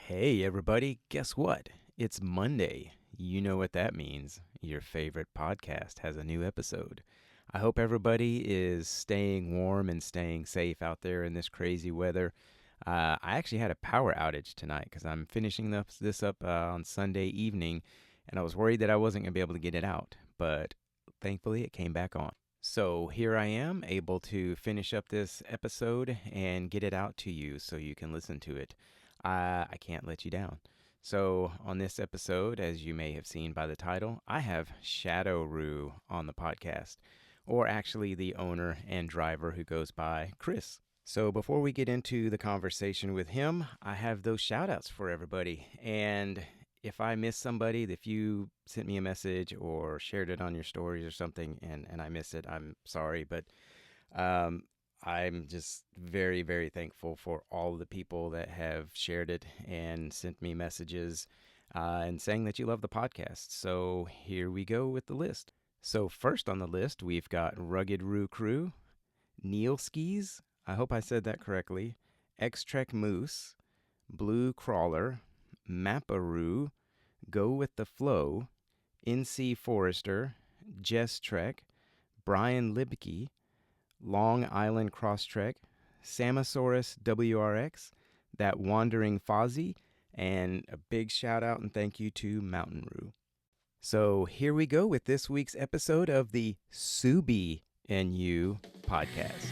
Hey, everybody, guess what? It's Monday. You know what that means. Your favorite podcast has a new episode. I hope everybody is staying warm and staying safe out there in this crazy weather. I actually had a power outage tonight because I'm finishing this up on Sunday evening, and I was worried that I wasn't going to be able to get it out, but thankfully it came back on. So here I am, able to finish up this episode and get it out to you so you can listen to it. I can't let you down. So, on this episode, as you may have seen by the title, I have Shadow Roo on the podcast, or actually the owner and driver who goes by Chris. So, before we get into the conversation with him, I have those shout outs for everybody. And if I miss somebody, if you sent me a message or shared it on your stories or something and I miss it, I'm sorry. But um, I'm just very, very thankful for all the people that have shared it and sent me messages and saying that you love the podcast. So here we go with the list. So, first on the list, we've got Rugged Roo Crew, Neil Skis, I hope I said that correctly, X Trek Moose, Blue Crawler, Mapparoo, Go With the Flow, NC Forester, Jess Trek, Brian Libke, Long Island Crosstrek, Samosaurus WRX, That Wandering Fozzie, and a big shout out and thank you to Mountain Roo. So here we go with this week's episode of the Subie and You podcast.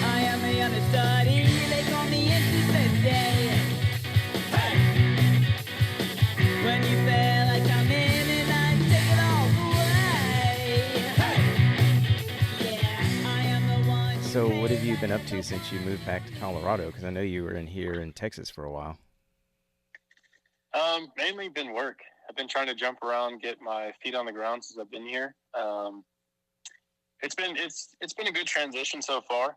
I am a understudy, they call me interested day. Hey! When you fail, I come in and I take it all away. Hey! Yeah, I am the one. So what have you been up to since you moved back to Colorado? Because I know you were here in Texas for a while. Mainly been work. I've been trying to jump around, get my feet on the ground since I've been here. It's been a good transition so far.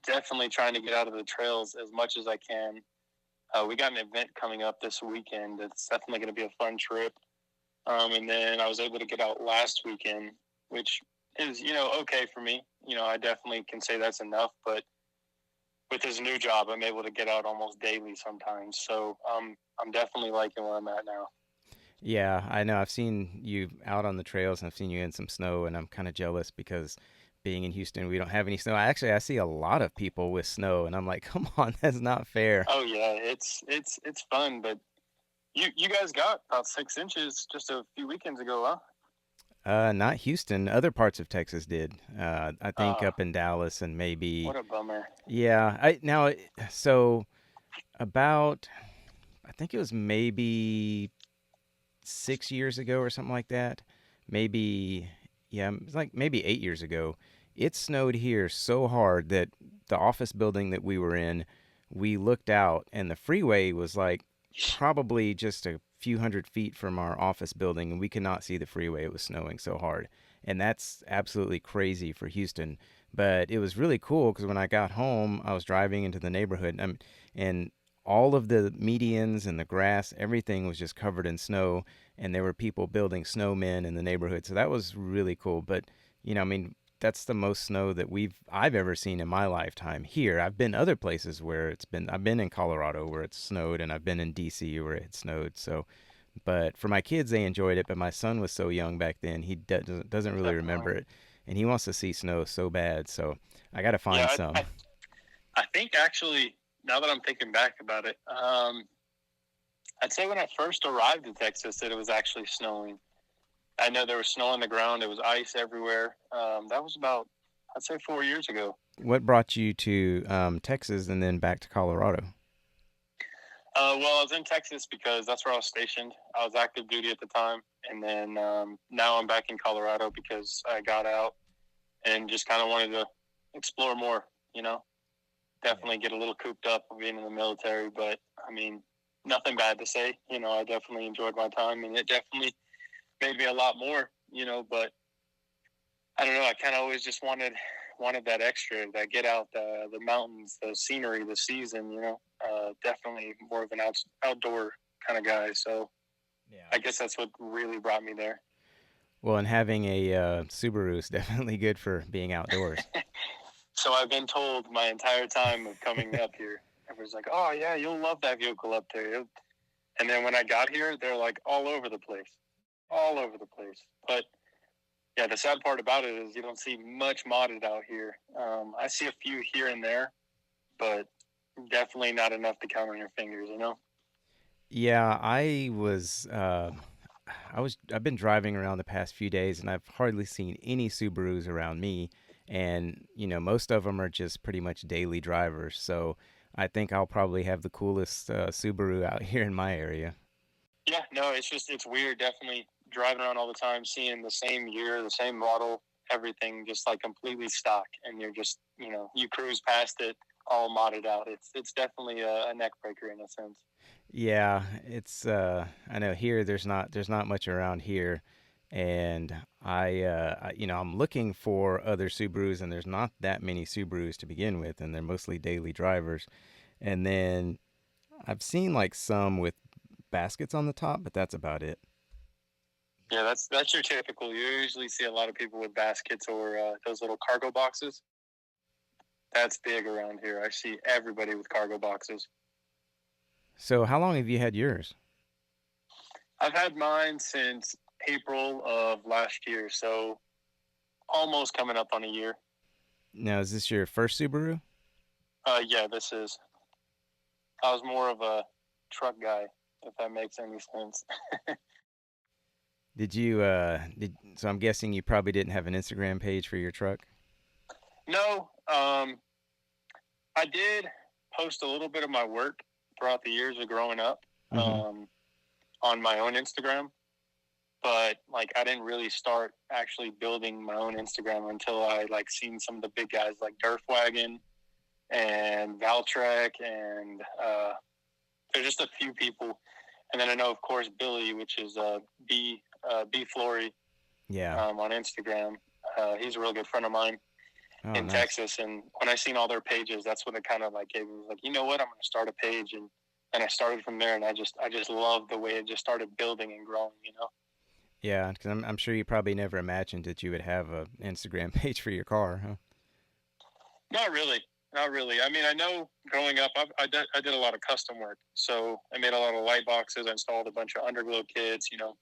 Definitely trying to get out of the trails as much as I can. We got an event coming up this weekend. It's definitely going to be a fun trip. And then I was able to get out last weekend, which is, okay for me. I definitely can say that's enough, but with this new job, I'm able to get out almost daily sometimes. So I'm definitely liking where I'm at now. Yeah, I know. I've seen you out on the trails and I've seen you in some snow, and I'm kind of jealous because being in Houston, we don't have any snow. I see a lot of people with snow, and I'm like, come on, that's not fair. Oh yeah, it's fun, but you guys got about 6 inches just a few weekends ago, huh? Not Houston. Other parts of Texas did. I think Uh, up in Dallas and maybe. what a bummer. Yeah. So about, I think it was maybe 6 years ago or something like that. Maybe, yeah, it was like maybe 8 years ago. It snowed here so hard that the office building that we were in, we looked out and the freeway was like probably just a few hundred feet from our office building, and we could not see the freeway. It was snowing so hard. And that's absolutely crazy for Houston. But it was really cool because when I got home, I was driving into the neighborhood, and all of the medians and the grass, everything was just covered in snow, and there were people building snowmen in the neighborhood. So that was really cool. But, I mean, that's the most snow that I've ever seen in my lifetime here. I've been other places where I've been in Colorado where it's snowed, and I've been in DC where it snowed. So, but for my kids, they enjoyed it. But my son was so young back then, he doesn't really remember Definitely. it, and he wants to see snow so bad. So I got to find Yeah, some. I think actually, now that I'm thinking back about it, I'd say when I first arrived in Texas that it was actually snowing. I know there was snow on the ground. It was ice everywhere. That was about, I'd say, 4 years ago. What brought you to Texas and then back to Colorado? Well, I was in Texas because that's where I was stationed. I was active duty at the time. And then now I'm back in Colorado because I got out and just kind of wanted to explore more, definitely get a little cooped up of being in the military. But, I mean, nothing bad to say. I definitely enjoyed my time, and it definitely made me a lot more, but I don't know. I kind of always just wanted that extra, that get out, the mountains, the scenery, the season. Definitely more of an outdoor kind of guy. So Yeah. I guess that's what really brought me there. Well, and having a Subaru is definitely good for being outdoors. So I've been told my entire time of coming up here. Everyone's like, "Oh yeah, you'll love that vehicle up there." And then when I got here, they're like all over the place, all over the place. But yeah, the sad part about it is you don't see much modded out here. I see a few here and there, but definitely not enough to count on your fingers, you know? Yeah, I've been driving around the past few days and I've hardly seen any Subarus around me. And, most of them are just pretty much daily drivers. So I think I'll probably have the coolest Subaru out here in my area. Yeah, no, it's weird. Definitely driving around all the time, seeing the same year, the same model, everything just like completely stock. And you're just, you cruise past it all modded out. It's definitely a neck breaker in a sense. Yeah, I know here there's not much around here, and I'm looking for other Subarus, and there's not that many Subarus to begin with, and they're mostly daily drivers. And then I've seen like some with baskets on the top, but that's about it. Yeah, that's your typical. You usually see a lot of people with baskets or those little cargo boxes. That's big around here. I see everybody with cargo boxes. So how long have you had yours? I've had mine since April of last year, so almost coming up on a year. Now, is this your first Subaru? Yeah, this is. I was more of a truck guy, if that makes any sense. So I'm guessing you probably didn't have an Instagram page for your truck? No, I did post a little bit of my work throughout the years of growing up Mm-hmm. On my own Instagram, but like I didn't really start actually building my own Instagram until I like seen some of the big guys like Wagon and Valtrek and there's just a few people, and then I know of course Billy, which is B Flory Yeah. on Instagram. He's a real good friend of mine Oh, in nice. Texas, and when I seen all their pages, that's when it kind of like gave me like, you know what, I'm going to start a page, and I started from there, and I just loved the way it just started building and growing, you know. Yeah, because I'm sure you probably never imagined that you would have a Instagram page for your car, huh? Not really, not really. I mean, I know growing up, I did a lot of custom work, so I made a lot of light boxes. I installed a bunch of underglow kits, you know,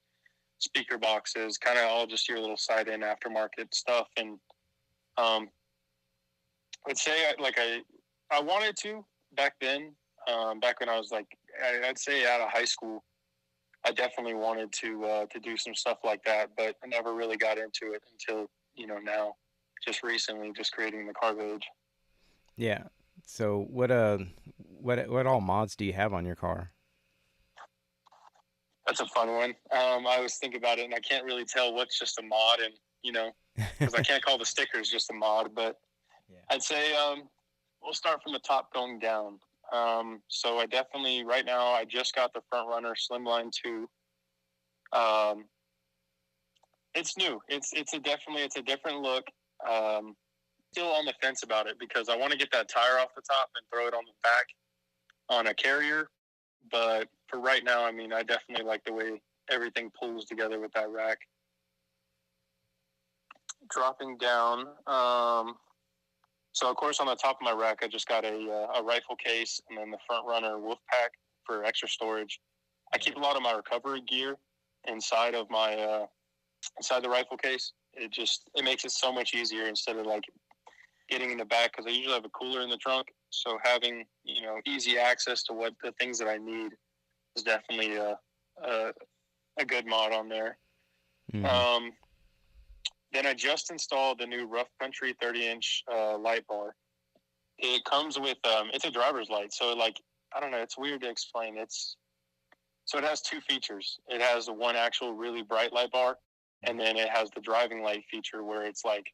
speaker boxes, kind of all just your little side-in aftermarket stuff, and um, I'd say I wanted to back then. Back when I was like, I'd say out of high school, I definitely wanted to do some stuff like that, but I never really got into it until now, just recently, just creating the cargo age. Yeah. So what all mods do you have on your car? That's a fun one. I was thinking about it, and I can't really tell what's just a mod, and because I can't call the stickers just a mod, but Yeah. I'd say we'll start from the top going down. So I definitely right now I just got the front runner Slimline 2. It's new. It's a different look. Still on the fence about it because I want to get that tire off the top and throw it on the back on a carrier. But for right now, I mean, I definitely like the way everything pulls together with that rack. Dropping down. So of course on the top of my rack, I just got a rifle case and then the front runner wolf pack for extra storage. I keep a lot of my recovery gear inside of my inside the rifle case. It makes it so much easier instead of like getting in the back because I usually have a cooler in the trunk. So having easy access to what the things that I need is definitely a good mod on there. Mm-hmm. Then I just installed the new Rough Country 30-inch light bar. It comes with it's a driver's light, so like I don't know, it's weird to explain. It has two features. It has the one actual really bright light bar, and then it has the driving light feature where it's like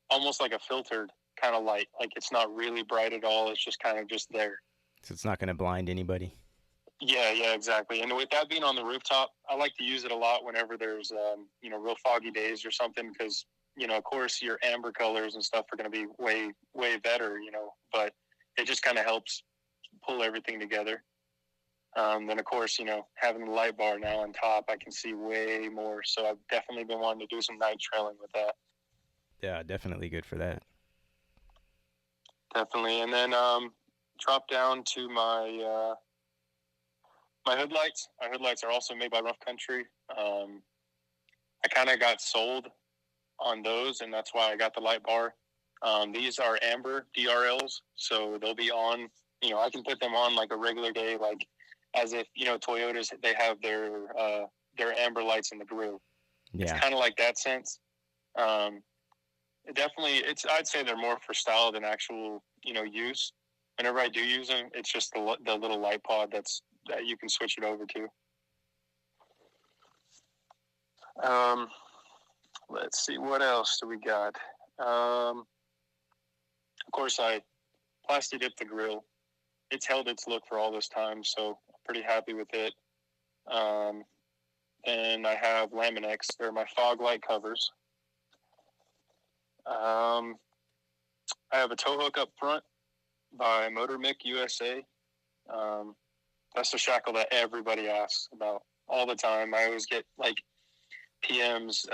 almost like a filtered kind of light. Like it's not really bright at all. It's just kind of just there. So it's not going to blind anybody. Yeah, exactly. And with that being on the rooftop, I like to use it a lot whenever there's, real foggy days or something because, of course, your amber colors and stuff are going to be way, way better, but it just kind of helps pull everything together. Then, of course, having the light bar now on top, I can see way more. So I've definitely been wanting to do some night trailing with that. Yeah, definitely good for that. Definitely. And then drop down to my headlights. My headlights are also made by Rough Country. I kind of got sold on those, and that's why I got the light bar. These are amber DRLs, so they'll be on. I can put them on like a regular day, like as if Toyotas, they have their amber lights in the grill. Yeah. It's kind of like that sense. Definitely, I'd say they're more for style than actual use. Whenever I do use them, it's just the little light pod that you can switch it over to. Let's see, what else do we got? Of course, I plasti dipped the grill. It's held its look for all this time, so I'm pretty happy with it. And I have Laminex. They're my fog light covers. I have a tow hook up front by Motor Mick USA. That's the shackle that everybody asks about all the time. I always get like PMs,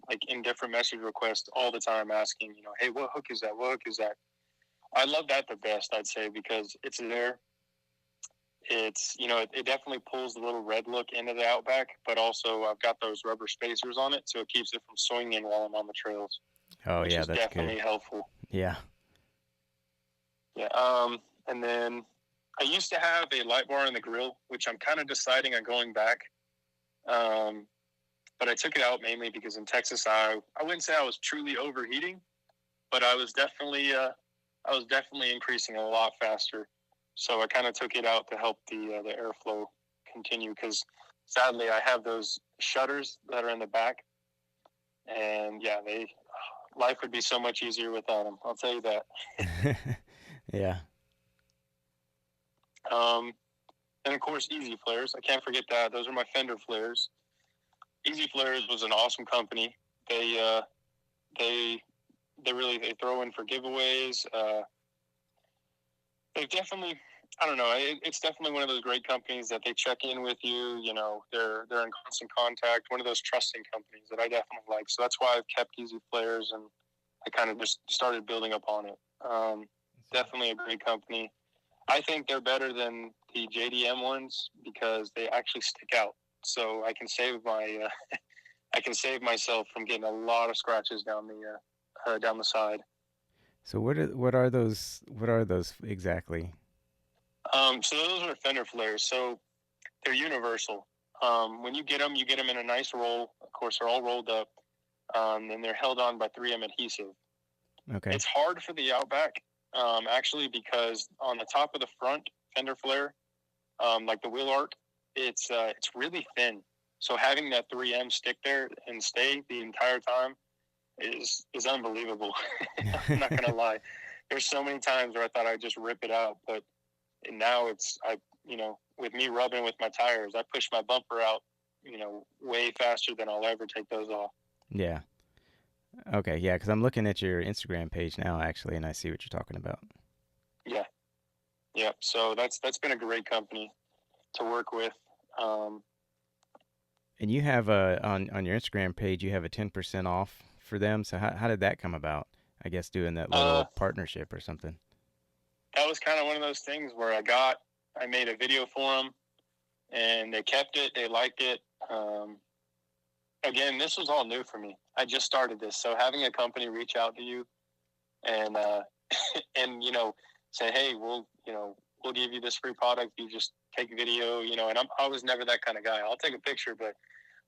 like in different message requests all the time asking, hey, what hook is that? What hook is that? I love that the best, I'd say, because it's there. It's, it definitely pulls the little red look into the Outback, but also I've got those rubber spacers on it, so it keeps it from swinging while I'm on the trails. Oh, which yeah, is that's definitely good. helpful. Yeah. Yeah. And then I used to have a light bar in the grill, which I'm kind of deciding on going back. But I took it out mainly because in Texas, I wouldn't say I was truly overheating, but I was definitely increasing a lot faster. So I kind of took it out to help the airflow continue, because sadly I have those shutters that are in the back, and yeah, life would be so much easier without them. I'll tell you that. Yeah. And of course, Easy Flares. I can't forget that. Those are my fender flares. Easy Flares was an awesome company. They throw in for giveaways. They've definitely, I don't know. It's definitely one of those great companies that they check in with you. They're in constant contact. One of those trusting companies that I definitely like. So that's why I've kept Easy Flares, and I kind of just started building up on it. Definitely a great company. I think they're better than the JDM ones because they actually stick out. So I can save myself from getting a lot of scratches down the side. So what are those exactly? So those are fender flares. So they're universal. When you get them in a nice roll. Of course, they're all rolled up. And they're held on by 3M adhesive. Okay. It's hard for the Outback, actually, because on the top of the front fender flare, like the wheel arc, it's really thin. So having that 3M stick there and stay the entire time is unbelievable. I'm not gonna lie. There's so many times where I thought I'd just rip it out, but now with me rubbing with my tires, I push my bumper out, way faster than I'll ever take those off. Yeah. Okay, yeah, because I'm looking at your Instagram page now, actually, and I see what you're talking about. Yeah. Yeah. So that's been a great company to work with. And you have on your Instagram page, you have a 10% off for them. So how did that come about? I guess doing that little partnership or something. That was kind of one of those things where I made a video for them, and they kept it. They liked it. Again, this was all new for me. I just started this, so having a company reach out to you and and say, hey, we'll give you this free product. You just take a video, and I was never that kind of guy. I'll take a picture, but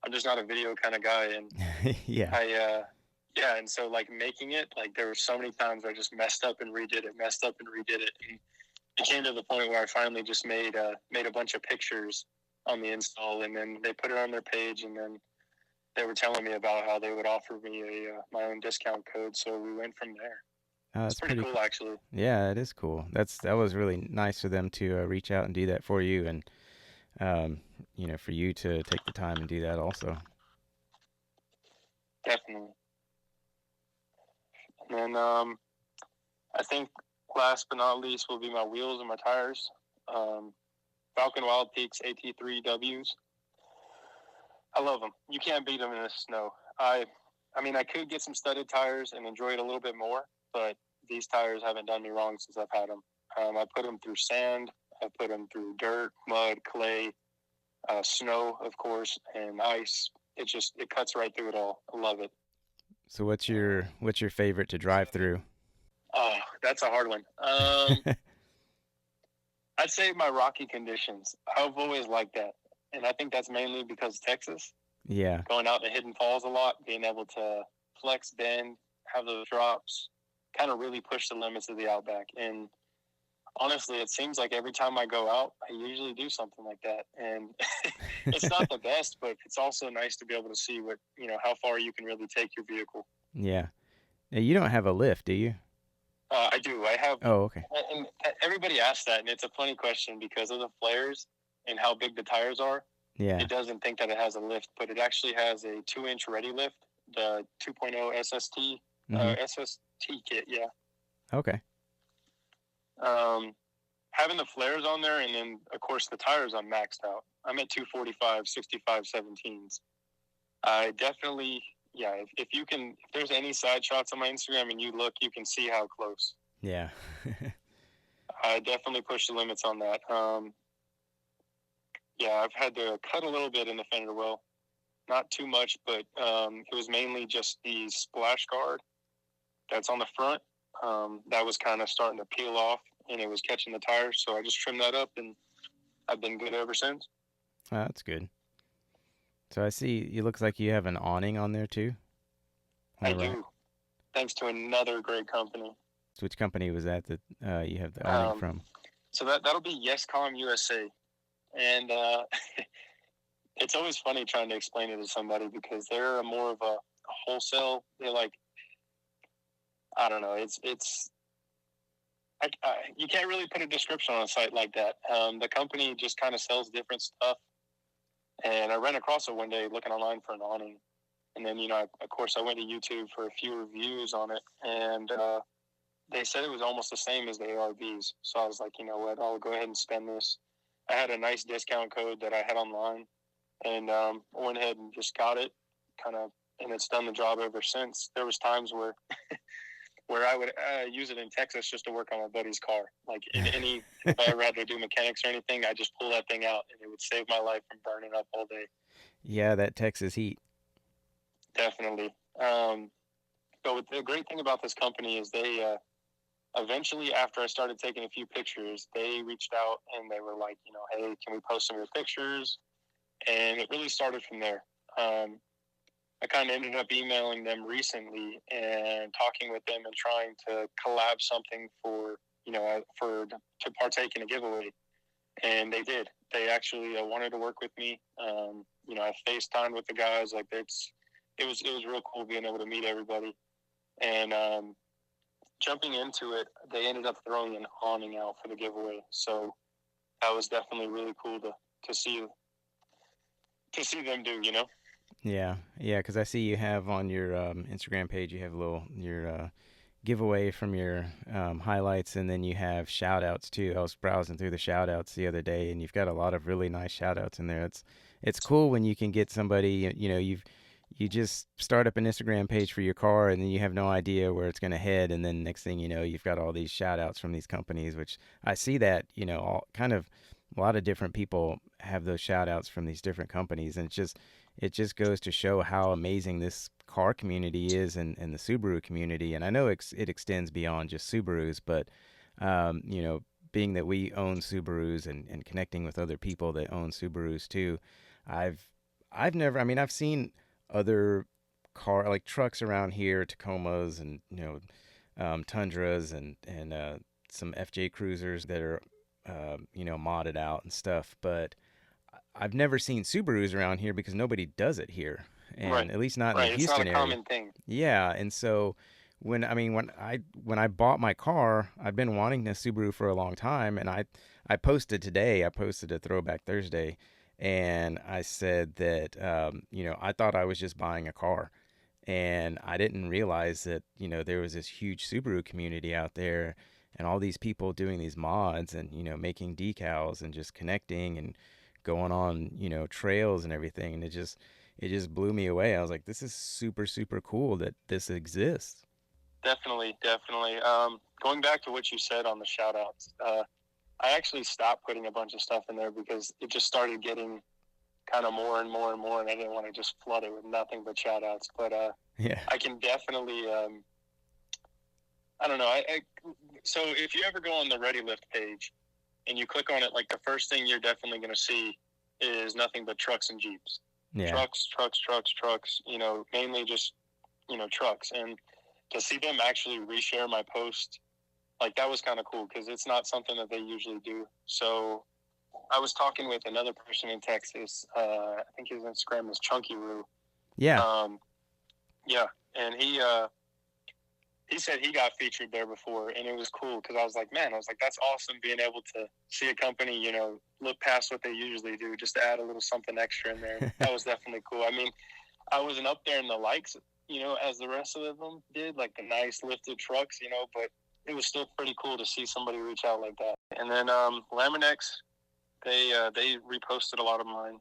I'm just not a video kind of guy. And Yeah. yeah. And so like making it, like there were so many times I just messed up and redid it. And it came to the point where I finally just made a bunch of pictures on the install, and then they put it on their page, and then they were telling me about how they would offer me my own discount code. So we went from there. It's That's pretty cool, actually. Yeah, it is cool. That was really nice for them to reach out and do that for you, and for you to take the time and do that also. Definitely. And then I think last but not least will be my wheels and my tires. Falcon Wild Peaks AT3Ws. I love them. You can't beat them in the snow. I I mean, I could get some studded tires and enjoy it a little bit more, but these tires haven't done me wrong since I've had them. I put them through sand, I put them through dirt, mud, clay, snow, of course, and ice. It cuts right through it all. I love it. So what's your favorite to drive through? Oh, that's a hard one. I'd say my rocky conditions. I've always liked that, and I think that's mainly because Texas. Yeah. Going out to Hidden Falls a lot, being able to flex, bend, have those drops, kind of really push the limits of the Outback. And honestly, it seems like every time I go out, I usually do something like that. And it's not the best, but it's also nice to be able to see how far you can really take your vehicle. Yeah. Now, you don't have a lift, do you? I do. I have. Oh, okay. And everybody asks that, and it's a funny question because of the flares and how big the tires are. Yeah. It doesn't think that it has a lift, but it actually has a 2-inch ready lift, the 2.0 SST SST kit. Yeah. Okay. Having the flares on there, and then of course the tires I'm maxed out. I'm at 245, 65, 17s. I definitely, yeah. If there's any side shots on my Instagram and you look, you can see how close. Yeah. I definitely push the limits on that. Yeah, I've had to cut a little bit in the fender well. Not too much, but it was mainly just the splash guard that's on the front. That was kind of starting to peel off, and it was catching the tires. So I just trimmed that up, and I've been good ever since. Oh, that's good. So I see it looks like you have an awning on there too. I do. Thanks to another great company. So which company was that you have the awning from? So that'll be YesCom USA. And it's always funny trying to explain it to somebody because they're more of a wholesale. They're like, I don't know. You can't really put a description on a site like that. The company just kind of sells different stuff. And I ran across it one day looking online for an awning. And then, of course, I went to YouTube for a few reviews on it. And they said it was almost the same as the ARVs. So I was like, you know what, I'll go ahead and spend this. I had a nice discount code that I had online, and I went ahead and just got it, and it's done the job ever since. There was times where I would use it in Texas just to work on my buddy's car. Like if I ever had to do mechanics or anything, I just pull that thing out, and it would save my life from burning up all day. Yeah, that Texas heat. Definitely. But the great thing about this company is they eventually, after I started taking a few pictures, they reached out and they were like, hey, can we post some of your pictures? And it really started from there. I kind of ended up emailing them recently and talking with them and trying to collab something to partake in a giveaway. And they did. They actually wanted to work with me. I FaceTimed with the guys. Like it was real cool being able to meet everybody. And jumping into it, they ended up throwing an awning out for the giveaway. So that was definitely really cool to see them do, Yeah, because I see you have on your Instagram page, you have your giveaway from your highlights, and then you have shout outs too. I was browsing through the shout outs the other day, and you've got a lot of really nice shout outs in there. It's cool when you can get somebody, you just start up an Instagram page for your car, and then you have no idea where it's going to head, and then next thing you know, you've got all these shout outs from these companies, which I see that, a lot of different people have those shout outs from these different companies, and it just goes to show how amazing this car community is and the Subaru community. And I know it extends beyond just Subarus, but being that we own Subarus and connecting with other people that own Subarus too, I've seen other trucks around here, Tacomas and Tundras and some FJ Cruisers that are modded out and stuff, but I've never seen Subarus around here because nobody does it here, and right. At least not in the Houston area. It's not a common thing. Yeah, and so when I bought my car, I've been wanting a Subaru for a long time, and I posted today. I posted a Throwback Thursday, and I said that I thought I was just buying a car, and I didn't realize that there was this huge Subaru community out there, and all these people doing these mods and making decals and just connecting and going on trails and everything, and it just blew me away. I was like, this is super, super cool that this exists. Definitely, definitely. Going back to what you said on the shout outs, I actually stopped putting a bunch of stuff in there because it just started getting kind of more and more and more, and I didn't want to just flood it with nothing but shout outs. But Yeah. I can definitely, I don't know. So if you ever go on the Ready Lift page and you click on it, like the first thing you're definitely going to see is nothing but trucks and Jeeps. Yeah. Trucks, trucks, trucks, trucks, mainly just, trucks. And to see them actually reshare my post, like that was kind of cool because it's not something that they usually do. So I was talking with another person in Texas. I think his Instagram is Chunky Roo. Yeah. Yeah. And he said he got featured there before, and it was cool because I was like, that's awesome being able to see a company, look past what they usually do just to add a little something extra in there. That was definitely cool. I mean, I wasn't up there in the likes, as the rest of them did, like the nice lifted trucks, but it was still pretty cool to see somebody reach out like that. And then Laminex, they reposted a lot of mine.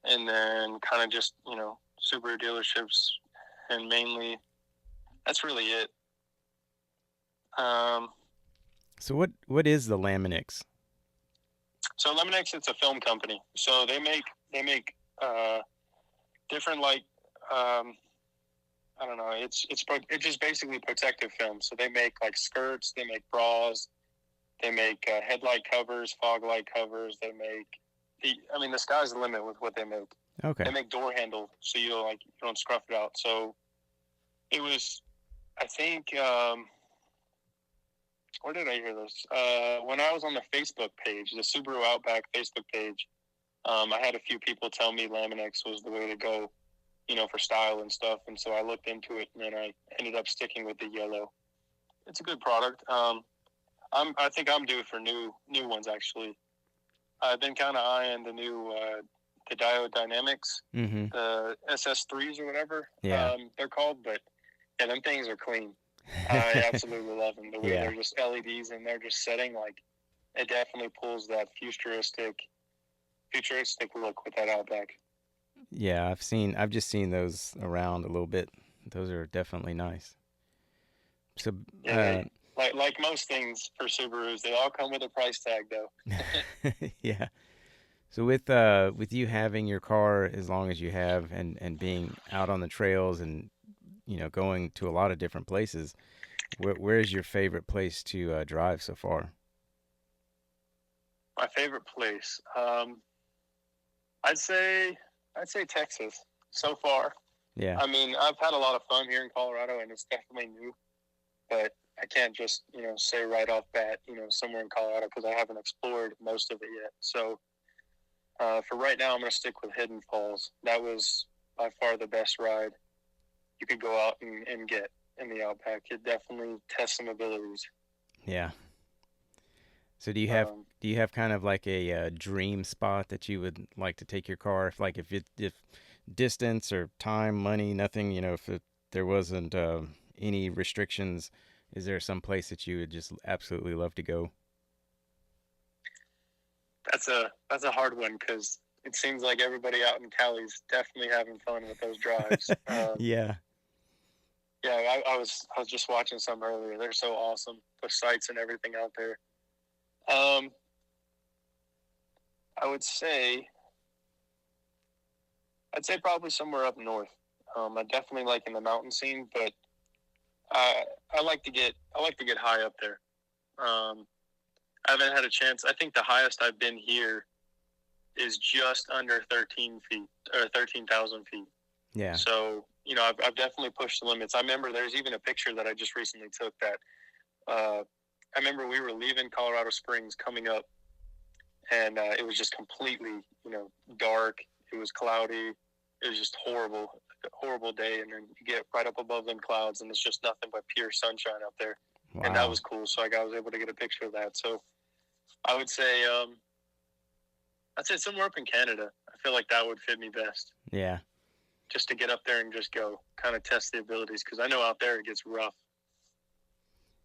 And then kind of just, Subaru dealerships, and mainly that's really it. So what is the Laminix? So Laminex, it's a film company. So they make different, like, I don't know. It's just basically protective film. So they make like skirts, they make bras, they make headlight covers, fog light covers. They make the sky's the limit with what they make. Okay. They make door handle, so you don't scruff it out. So it was, I think, where did I hear this? When I was on the Facebook page, the Subaru Outback Facebook page, I had a few people tell me Laminex was the way to go, for style and stuff. And so I looked into it, and then I ended up sticking with the yellow. It's a good product. I think I'm due for new ones, actually. I've been kind of eyeing the new the Diode Dynamics, the SS3s or whatever they're called. But yeah, them things are clean. I absolutely love them. The way they're just LEDs and they're just setting, like, it definitely pulls that futuristic look with that Outback. Yeah, I've just seen those around a little bit. Those are definitely nice. So like most things for Subarus, they all come with a price tag, though. yeah. So with you having your car as long as you have, and being out on the trails, and going to a lot of different places, where's your favorite place to drive so far? My favorite place, I'd say Texas so far. Yeah. I mean, I've had a lot of fun here in Colorado, and it's definitely new, but I can't just say right off bat somewhere in Colorado because I haven't explored most of it yet. So for right now, I'm going to stick with Hidden Falls. That was by far the best ride you could go out and get in the Outback. It definitely tests some abilities. Yeah. So do you have kind of like a dream spot that you would like to take your car, if distance or time, money, nothing, if there wasn't any restrictions, is there some place that you would just absolutely love to go? That's a hard one because it seems like everybody out in Cali's definitely having fun with those drives. Yeah. Yeah, I was just watching some earlier. They're so awesome. The sights and everything out there. I would say probably somewhere up north. I definitely like in the mountain scene, but I like to get high up there. I haven't had a chance. I think the highest I've been here is just under 13 feet or 13,000 feet. Yeah. So I've definitely pushed the limits. I remember there's even a picture that I just recently took that I remember we were leaving Colorado Springs coming up, and it was just completely, dark. It was cloudy. It was just horrible day. And then you get right up above them clouds, and it's just nothing but pure sunshine out there. Wow. And that was cool. So I was able to get a picture of that. So I would say, I'd say somewhere up in Canada. I feel like that would fit me best. Yeah. Just to get up there and just go kind of test the abilities, because I know out there it gets rough.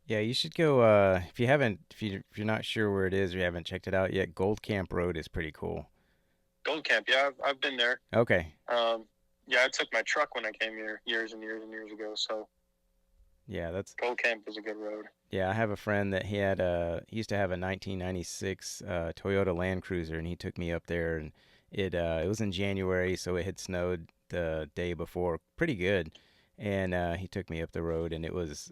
Yeah, you should go. If you're not sure where it is or you haven't checked it out yet, Gold Camp Road is pretty cool. Gold Camp, yeah, I've been there. Okay. Yeah, I took my truck when I came here years and years and years ago. So Yeah, that's Gold Camp is a good road. yeah. I have a friend that he used to have a 1996 Toyota Land Cruiser, and he took me up there, and it was in January, so it had snowed the day before, pretty good, and he took me up the road, and it was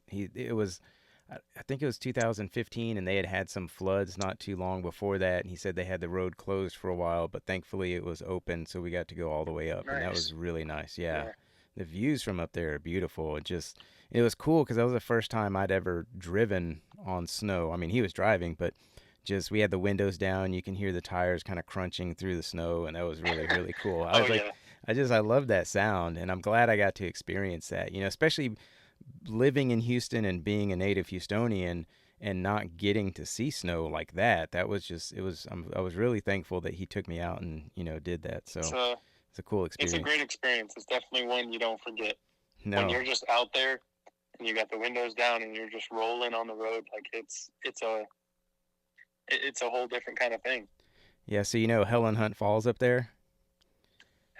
I think it was 2015, and they had some floods not too long before that, and he said they had the road closed for a while, but thankfully it was open, so we got to go all the way up, and that was Nice. really nice. Yeah, Yeah. the views from up there are beautiful. It was cool because that was the first time I'd ever driven on snow. I mean, he was driving, but just we had the windows down. You can hear the tires kind of crunching through the snow, and that was really, really cool. I Oh was like, yeah. I love that sound, and I'm glad I got to experience that. Especially living in Houston and being a native Houstonian and not getting to see snow like that. That was just it was I was really thankful that he took me out and did that. It's So a it's a cool it's a experience. great experience. It's definitely one you don't forget. When No. you're just out there and you got the windows down and you're just rolling on the road, like it's a whole different kind of thing. Yeah, so Helen Hunt Falls up there?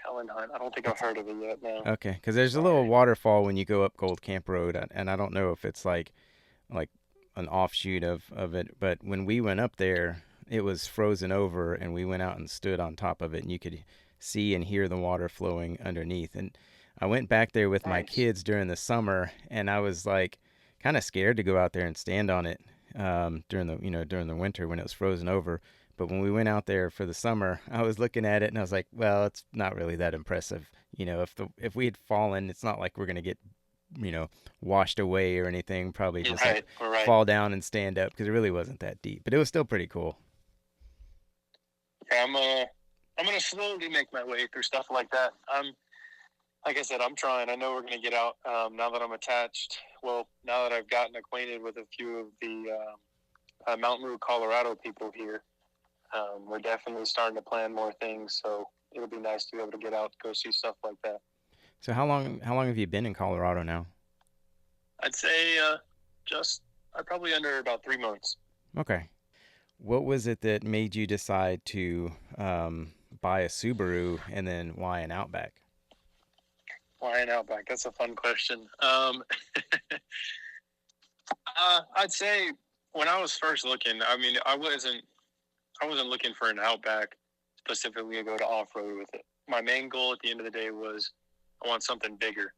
Helen Hunt. I don't think I've It's heard of it yet. No. okay, because there's a little Sorry. waterfall when you go up Gold Camp Road, and I don't know if it's like an offshoot of it, but when we went up there, it was frozen over, and we went out and stood on top of it, and you could see and hear the water flowing underneath. And I went back there with my Nice. kids during the summer, and I was like kind of scared to go out there and stand on it during the winter when it was frozen over. But when we went out there for the summer, I was looking at it and I was like, well, it's not really that impressive. If we had fallen, it's not like we're gonna get washed away or anything. Probably You're just like right. We're right. fall down and stand up because it really wasn't that deep. But it was still pretty cool. Yeah, I'm gonna slowly make my way through stuff like that. Like I said, I'm trying. I know we're gonna get out now that I'm attached. Well, now that I've gotten acquainted with a few of the Mountain Rouge, Colorado people here, we're definitely starting to plan more things. So it'll be nice to be able to get out, go see stuff like that. So how long have you been in Colorado now? I'd say just probably under about 3 months. Okay. What was it that made you decide to buy a Subaru and then why an Outback? Why an Outback? That's a fun question. I'd say when I was first looking, I mean, I wasn't looking for an Outback specifically to go to off road with it. My main goal at the end of the day was I want something bigger.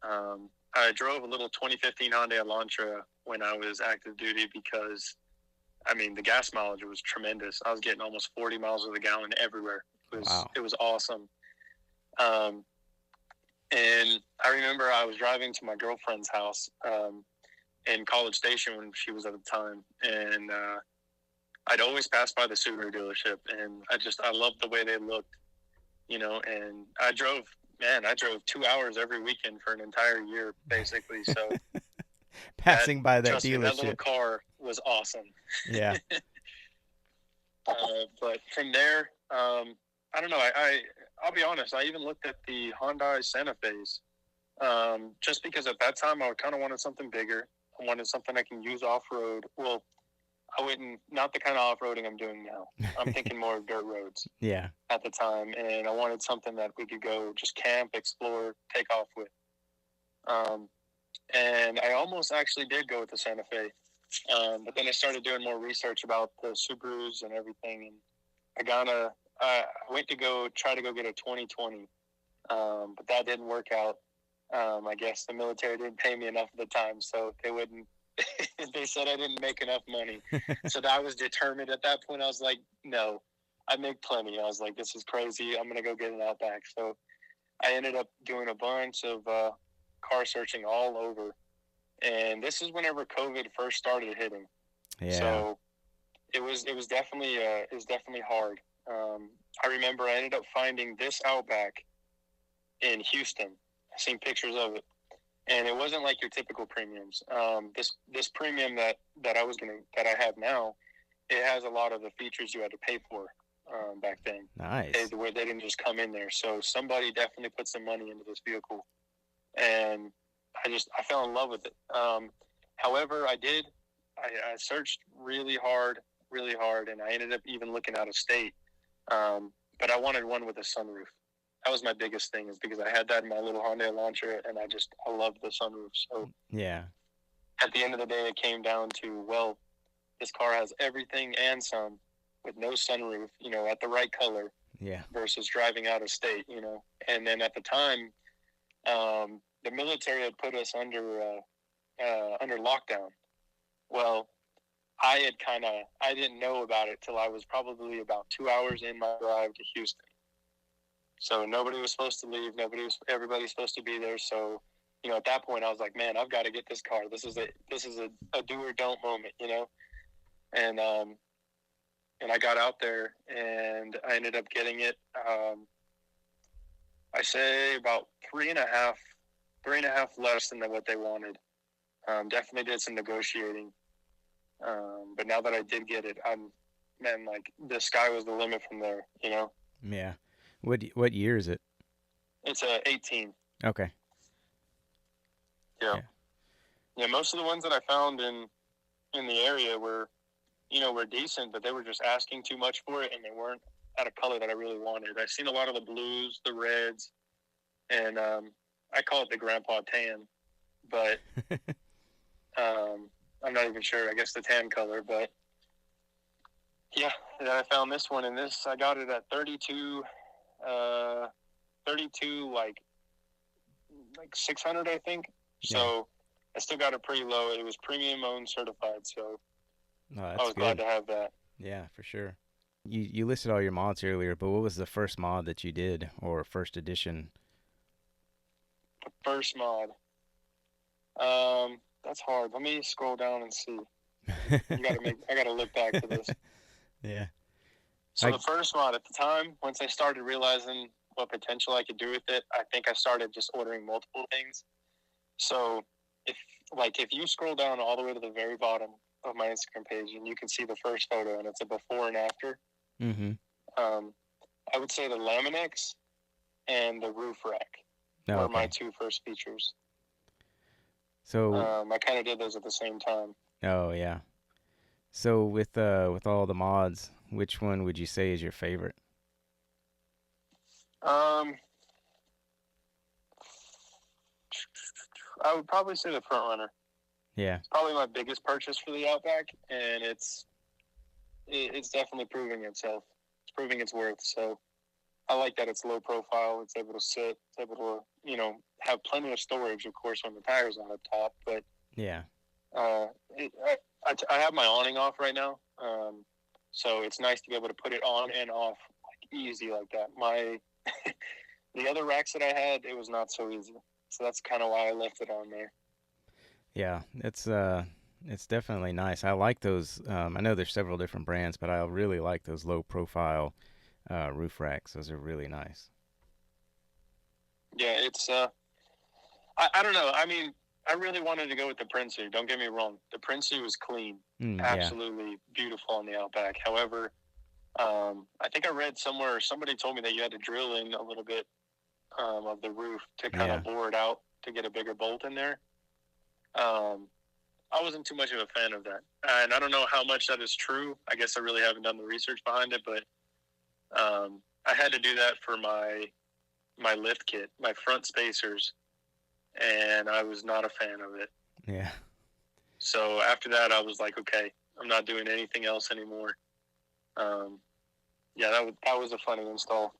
I drove a little 2015 Hyundai Elantra when I was active duty because, I mean, the gas mileage was tremendous. I was getting almost 40 miles to the gallon everywhere. Wow. It was awesome. And I remember I was driving to my girlfriend's house in College Station when she was at the time, and I'd always pass by the Subaru dealership, and I loved the way they looked, and I drove 2 hours every weekend for an entire year, basically. So Passing by that trust me, that little dealership. car was awesome. Yeah. But from there, I don't know. I'll be honest. I even looked at the Hyundai Santa Fe's, just because at that time I kind of wanted something bigger. I wanted something I can use off road. Well, not the kind of off roading I'm doing now. I'm thinking more of dirt roads Yeah. at the time, and I wanted something that we could go just camp, explore, take off with. And I almost actually did go with the Santa Fe, but then I started doing more research about the Subarus and everything, and I went to try to go get a 2020, but that didn't work out. I guess the military didn't pay me enough at the time, so they wouldn't. They said I didn't make enough money. So I was determined at that point. I was like, no, I make plenty. I was like, this is crazy. I'm going to go get an Outback. So I ended up doing a bunch of car searching all over. And this is whenever COVID first started hitting. Yeah. So it was definitely hard. I remember I ended up finding this Outback in Houston. I seen pictures of it. And it wasn't like your typical premiums. This premium that I have now, it has a lot of the features you had to pay for back then. Nice. Where they didn't just come in there. So somebody definitely put some money into this vehicle, and I fell in love with it. However, I searched really hard, and I ended up even looking out of state but I wanted one with a sunroof. That was my biggest thing, is because I had that in my little Hyundai Elantra, and I loved the sunroof. So Yeah. at the end of the day, it came down to, well, this car has everything and some with no sunroof, at the right color. Yeah. Versus driving out of state, And then at the time, the military had put us under lockdown. Well, I didn't know about it till I was probably about 2 hours in my drive to Houston. So nobody was supposed to leave. Everybody's supposed to be there. So, at that point I was like, man, I've got to get this car. This is a do or don't moment, And I got out there and I ended up getting it. I say about three and a half less than what they wanted. Definitely did some negotiating. But now that I did get it, like the sky was the limit from there, Yeah. What year is it? It's a 18. Okay. Yeah. Most of the ones that I found in the area were decent, but they were just asking too much for it, and they weren't at a color that I really wanted. I've seen a lot of the blues, the reds, and I call it the grandpa tan, but I'm not even sure. I guess the tan color, but yeah. And I found this one, and I got it at 32, like 600, I think. Yeah. So I still got it pretty low. It was premium owned certified, so I was glad to have that. Yeah, for sure. You listed all your mods earlier, but what was the first mod that you did, or first edition? The first mod. That's hard. Let me scroll down and see. I gotta look back to this. Yeah. So the first mod, at the time, once I started realizing what potential I could do with it, I think I started just ordering multiple things. So if you scroll down all the way to the very bottom of my Instagram page, and you can see the first photo, and it's a before and after. Mm-hmm. I would say the Laminex and the roof rack were my two first features. So I kind of did those at the same time. Oh yeah. So with all the mods, which one would you say is your favorite? I would probably say the Front Runner. Yeah. It's probably my biggest purchase for the Outback, and it's definitely proving itself. It's proving its worth. So I like that it's low profile. It's able to sit. It's able to, have plenty of storage, of course, when the tires are up top. But yeah, I have my awning off right now, so it's nice to be able to put it on and off easy like that. The other racks that I had, it was not so easy. So that's kind of why I left it on there. Yeah, it's definitely nice. I like those. I know there's several different brands, but I really like those low profile roof racks. Those are really nice. Yeah, it's I don't know. I mean, I really wanted to go with the Prinsu. Don't get me wrong. The Prinsu is clean, absolutely beautiful on the Outback. However, I think I read somewhere, somebody told me that you had to drill in a little bit of the roof to kind of bore it out to get a bigger bolt in there. I wasn't too much of a fan of that, and I don't know how much that is true. I guess I really haven't done the research behind it, but I had to do that for my lift kit, my front spacers, and I was not a fan of it. Yeah. So after that, I was like, okay, I'm not doing anything else anymore. Yeah, that was a funny install.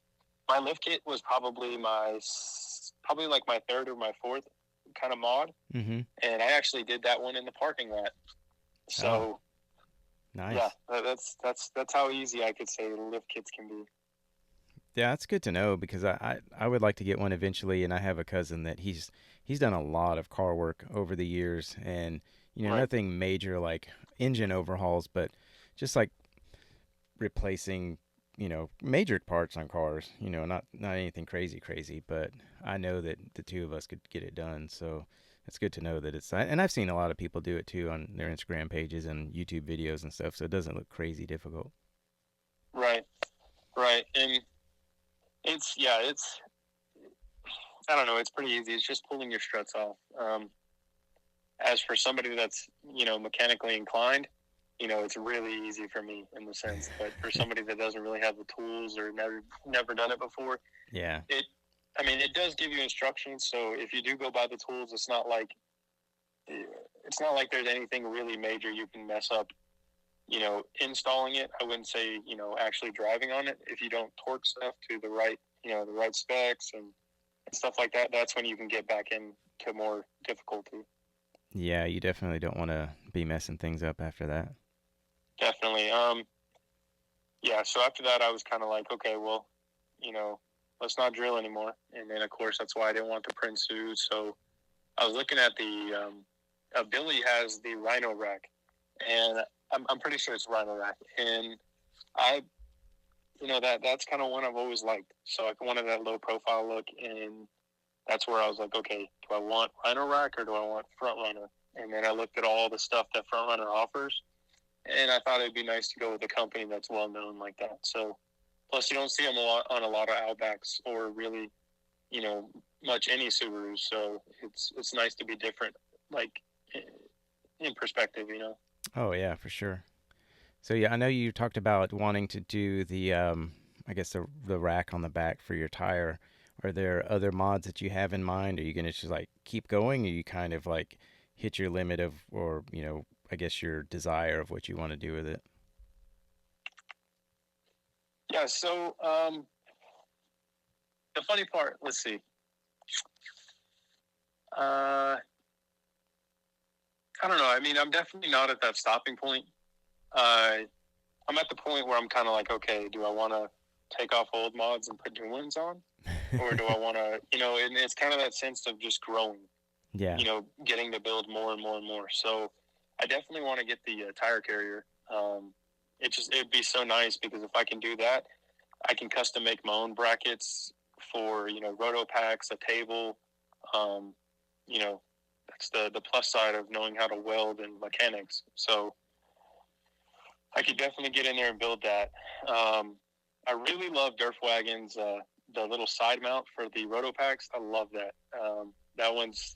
My lift kit was probably like my third or my fourth kind of mod, and I actually did that one in the parking lot. So, nice. Yeah, that's how easy I could say the lift kits can be. Yeah, that's good to know, because I would like to get one eventually, and I have a cousin that he's done a lot of car work over the years, and nothing major like engine overhauls, but just like replacing major parts on cars, not anything crazy, but I know that the two of us could get it done. So it's good to know that and I've seen a lot of people do it too on their Instagram pages and YouTube videos and stuff. So it doesn't look crazy difficult. Right. And it's I don't know. It's pretty easy. It's just pulling your struts off. As for somebody that's, mechanically inclined, it's really easy for me in the sense. But for somebody that doesn't really have the tools or never done it before, Yeah. it does give you instructions. So if you do go by the tools, it's not like there's anything really major you can mess up. Installing it. I wouldn't say actually driving on it. If you don't torque stuff to the right specs and stuff like that, that's when you can get back into more difficulty. Yeah, you definitely don't want to be messing things up after that. Definitely. Yeah. So after that, I was kind of like, okay, well, let's not drill anymore. And then, of course, that's why I didn't want the Prinsu. So I was looking at the Billy has the Rhino rack, and I'm pretty sure it's Rhino rack, and I that's kind of one I've always liked. So I wanted that low profile look, and that's where I was like, okay, do I want Rhino rack or do I want Front Runner? And then I looked at all the stuff that Front Runner offers, and I thought it'd be nice to go with a company that's well known like that. So plus you don't see them on a lot of Outbacks or really much any Subarus. So it's nice to be different, like in perspective. Oh yeah, for sure. So yeah, I know you talked about wanting to do the I guess the rack on the back for your tire. Are there other mods that you have in mind? Are you gonna just like keep going? Or you kind of like hit your limit of, or I guess your desire of what you want to do with it? Yeah. So the funny part, let's see. I don't know. I mean, I'm definitely not at that stopping point. I'm at the point where I'm kind of like, okay, do I want to take off old mods and put new ones on, or do I want to, and it's kind of that sense of just growing, Yeah. getting to build more and more and more. So I definitely want to get the tire carrier. It'd be so nice because if I can do that, I can custom make my own brackets for roto packs, a table. Um, you know, that's the plus side of knowing how to weld and mechanics. So I could definitely get in there and build that. I really love Durfwagen's the little side mount for the roto packs. I love that. That one's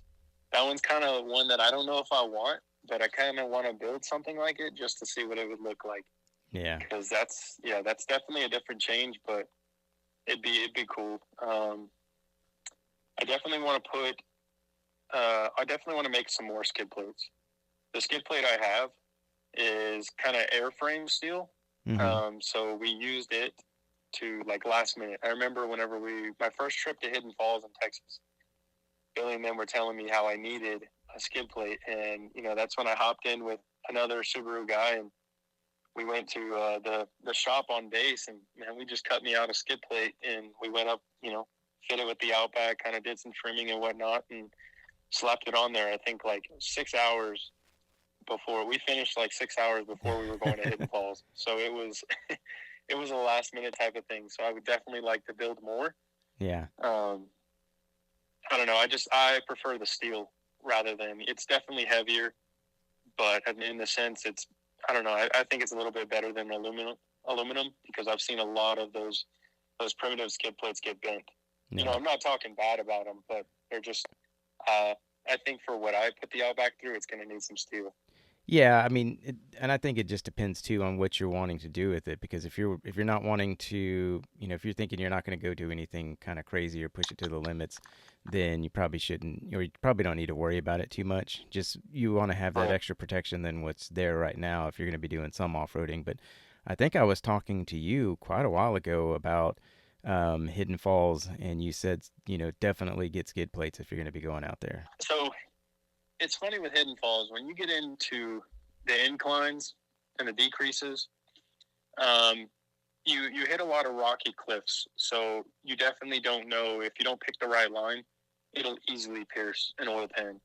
kind of one that I don't know if I want, but I kind of want to build something like it just to see what it would look like. Yeah. Because that's definitely a different change, but it'd be cool. I definitely want to make some more skid plates. The skid plate I have is kind of airframe steel. Mm-hmm. So we used it to like last minute. I remember my first trip to Hidden Falls in Texas, Billy and them were telling me how I needed a skid plate. And, that's when I hopped in with another Subaru guy and we went to the shop on base and man, we just cut me out a skid plate and we went up, fit it with the Outback, kind of did some trimming and whatnot and slapped it on there. I think like 6 hours before we finished, like 6 hours before we were going to Hidden Falls. So it was, it was a last minute type of thing. So I would definitely like to build more. Yeah. I don't know. I prefer the steel rather than, it's definitely heavier, but in the sense I don't know. I think it's a little bit better than aluminum because I've seen a lot of those primitive skid plates get bent. Yeah. I'm not talking bad about them, but they're just, I think for what I put the Outback through, it's going to need some steel. Yeah, I mean, and I think it just depends too on what you're wanting to do with it. Because if you're not wanting to, if you're thinking you're not going to go do anything kind of crazy or push it to the limits, then you probably shouldn't, or you probably don't need to worry about it too much. Just you want to have that Right. extra protection than what's there right now if you're going to be doing some off roading. But I think I was talking to you quite a while ago about Hidden Falls, and you said definitely get skid plates if you're going to be going out there. So it's funny with Hidden Falls when you get into the inclines and the decreases. You hit a lot of rocky cliffs, so you definitely don't know if you don't pick the right line, it'll easily pierce an oil pan.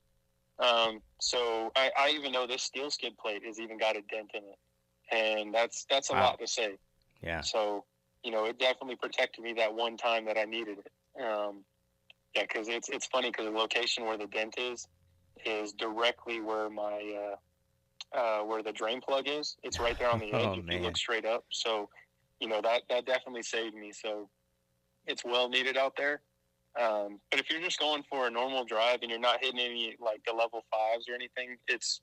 So I even know this steel skid plate has even got a dent in it, and that's a Wow. lot to say. Yeah. So it definitely protected me that one time that I needed it. Yeah, because it's funny because the location where the dent is directly where my where the drain plug is. It's right there on the edge Oh if you man. look straight up. So that definitely saved me. So it's well needed out there. But if you're just going for a normal drive and you're not hitting any like the level 5s or anything, it's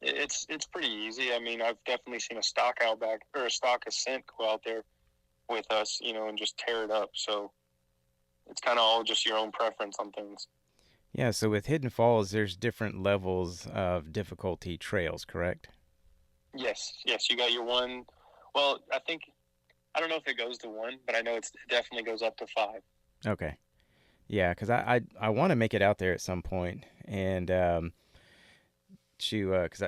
It's pretty easy. I mean, I've definitely seen a stock Outback or a stock Ascent go out there with us, and just tear it up. So it's kind of all just your own preference on things. Yeah, so with Hidden Falls, there's different levels of difficulty trails, correct? Yes, you got your one. Well, I don't know if it goes to one, but I know it definitely goes up to five. Okay. Yeah, because I want to make it out there at some point, and because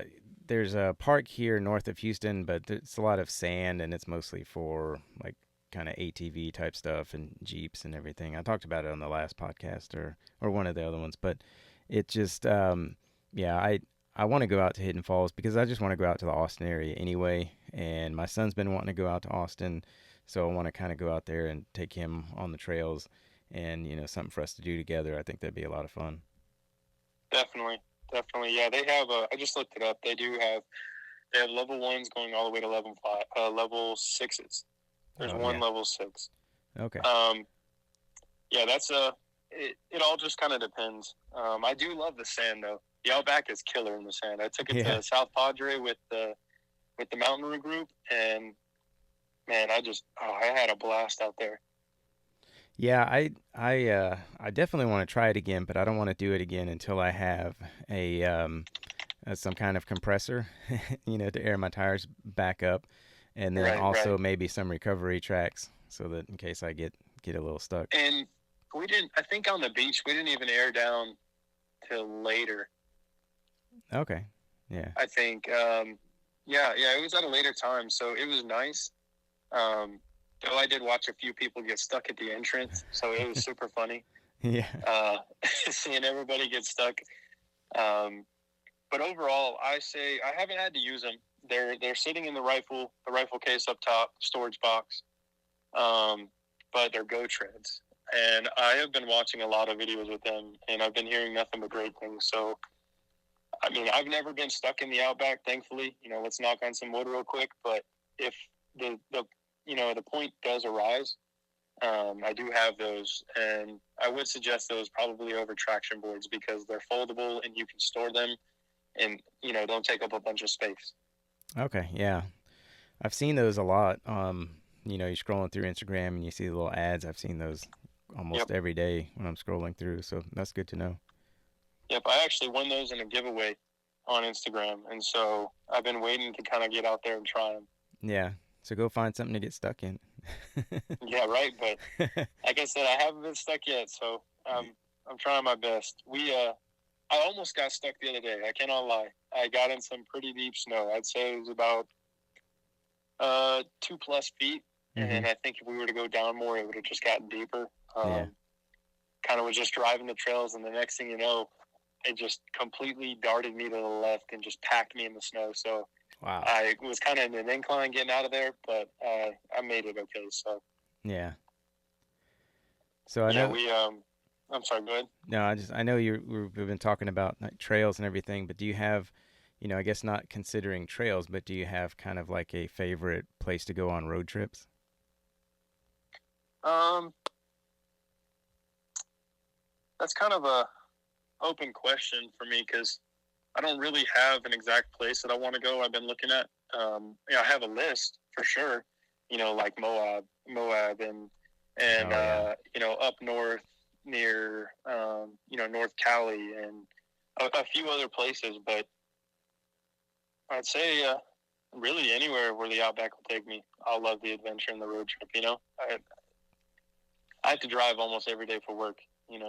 there's a park here north of Houston, but it's a lot of sand, and it's mostly for like kind of ATV type stuff and Jeeps and everything. I talked about it on the last podcast or one of the other ones, but it just yeah, I want to go out to Hidden Falls because I just want to go out to the Austin area anyway, and my son's been wanting to go out to Austin, so I want to kind of go out there and take him on the trails, and something for us to do together. I think that'd be a lot of fun. Definitely. Yeah, they have. I just looked it up. They have level ones going all the way to level sixes. There's Oh one yeah. level six. Okay. Um, yeah, that's it all just kind of depends. I do love the sand though. The Outback is killer in the sand. I took it Yeah. to South Padre with the Mountain Route group, and man, I had a blast out there. Yeah, I definitely want to try it again, but I don't want to do it again until I have some kind of compressor, to air my tires back up, and then Right. also maybe some recovery tracks so that in case I get a little stuck. And we didn't. I think on the beach we didn't even air down till later. Okay. Yeah. I think. Yeah, it was at a later time, so it was nice. Though I did watch a few people get stuck at the entrance, so it was super funny. Yeah. Seeing everybody get stuck. But overall, I say I haven't had to use them. They're sitting in the rifle case up top, storage box. But they're Go Treads, and I have been watching a lot of videos with them, and I've been hearing nothing but great things. So, I mean, I've never been stuck in the Outback, thankfully. Let's knock on some wood real quick. But if the point does arise, I do have those, and I would suggest those probably over traction boards because they're foldable and you can store them, and don't take up a bunch of space. Okay. Yeah. I've seen those a lot. You're scrolling through Instagram and you see the little ads. I've seen those almost Yep, every day when I'm scrolling through, so that's good to know. yep. I actually won those in a giveaway on Instagram, and so I've been waiting to kind of get out there and try them. Yeah. So go find something to get stuck in. Yeah, right. But like I said, I haven't been stuck yet, so I'm trying my best. I almost got stuck the other day. I cannot lie. I got in some pretty deep snow. I'd say it was about 2+ feet, Mm-hmm. and I think if we were to go down more, it would have just gotten deeper. Yeah. Kind of was just driving the trails, and the next thing you know, it just completely darted me to the left and just packed me in the snow. So Wow. I was kind of in an incline getting out of there, but I made it okay. So Yeah. So I yeah, know. I'm sorry. Go ahead. No, I know we've been talking about like trails and everything, but do you have, I guess not considering trails, but do you have kind of like a favorite place to go on road trips? Um, that's kind of a open question for me because I don't really have an exact place that I want to go. I've been looking at. I have a list for sure. Like Moab, and Oh yeah. up north near North Cali and a few other places. But I'd say really anywhere where the Outback will take me. I'll love the adventure and the road trip. I have to drive almost every day for work.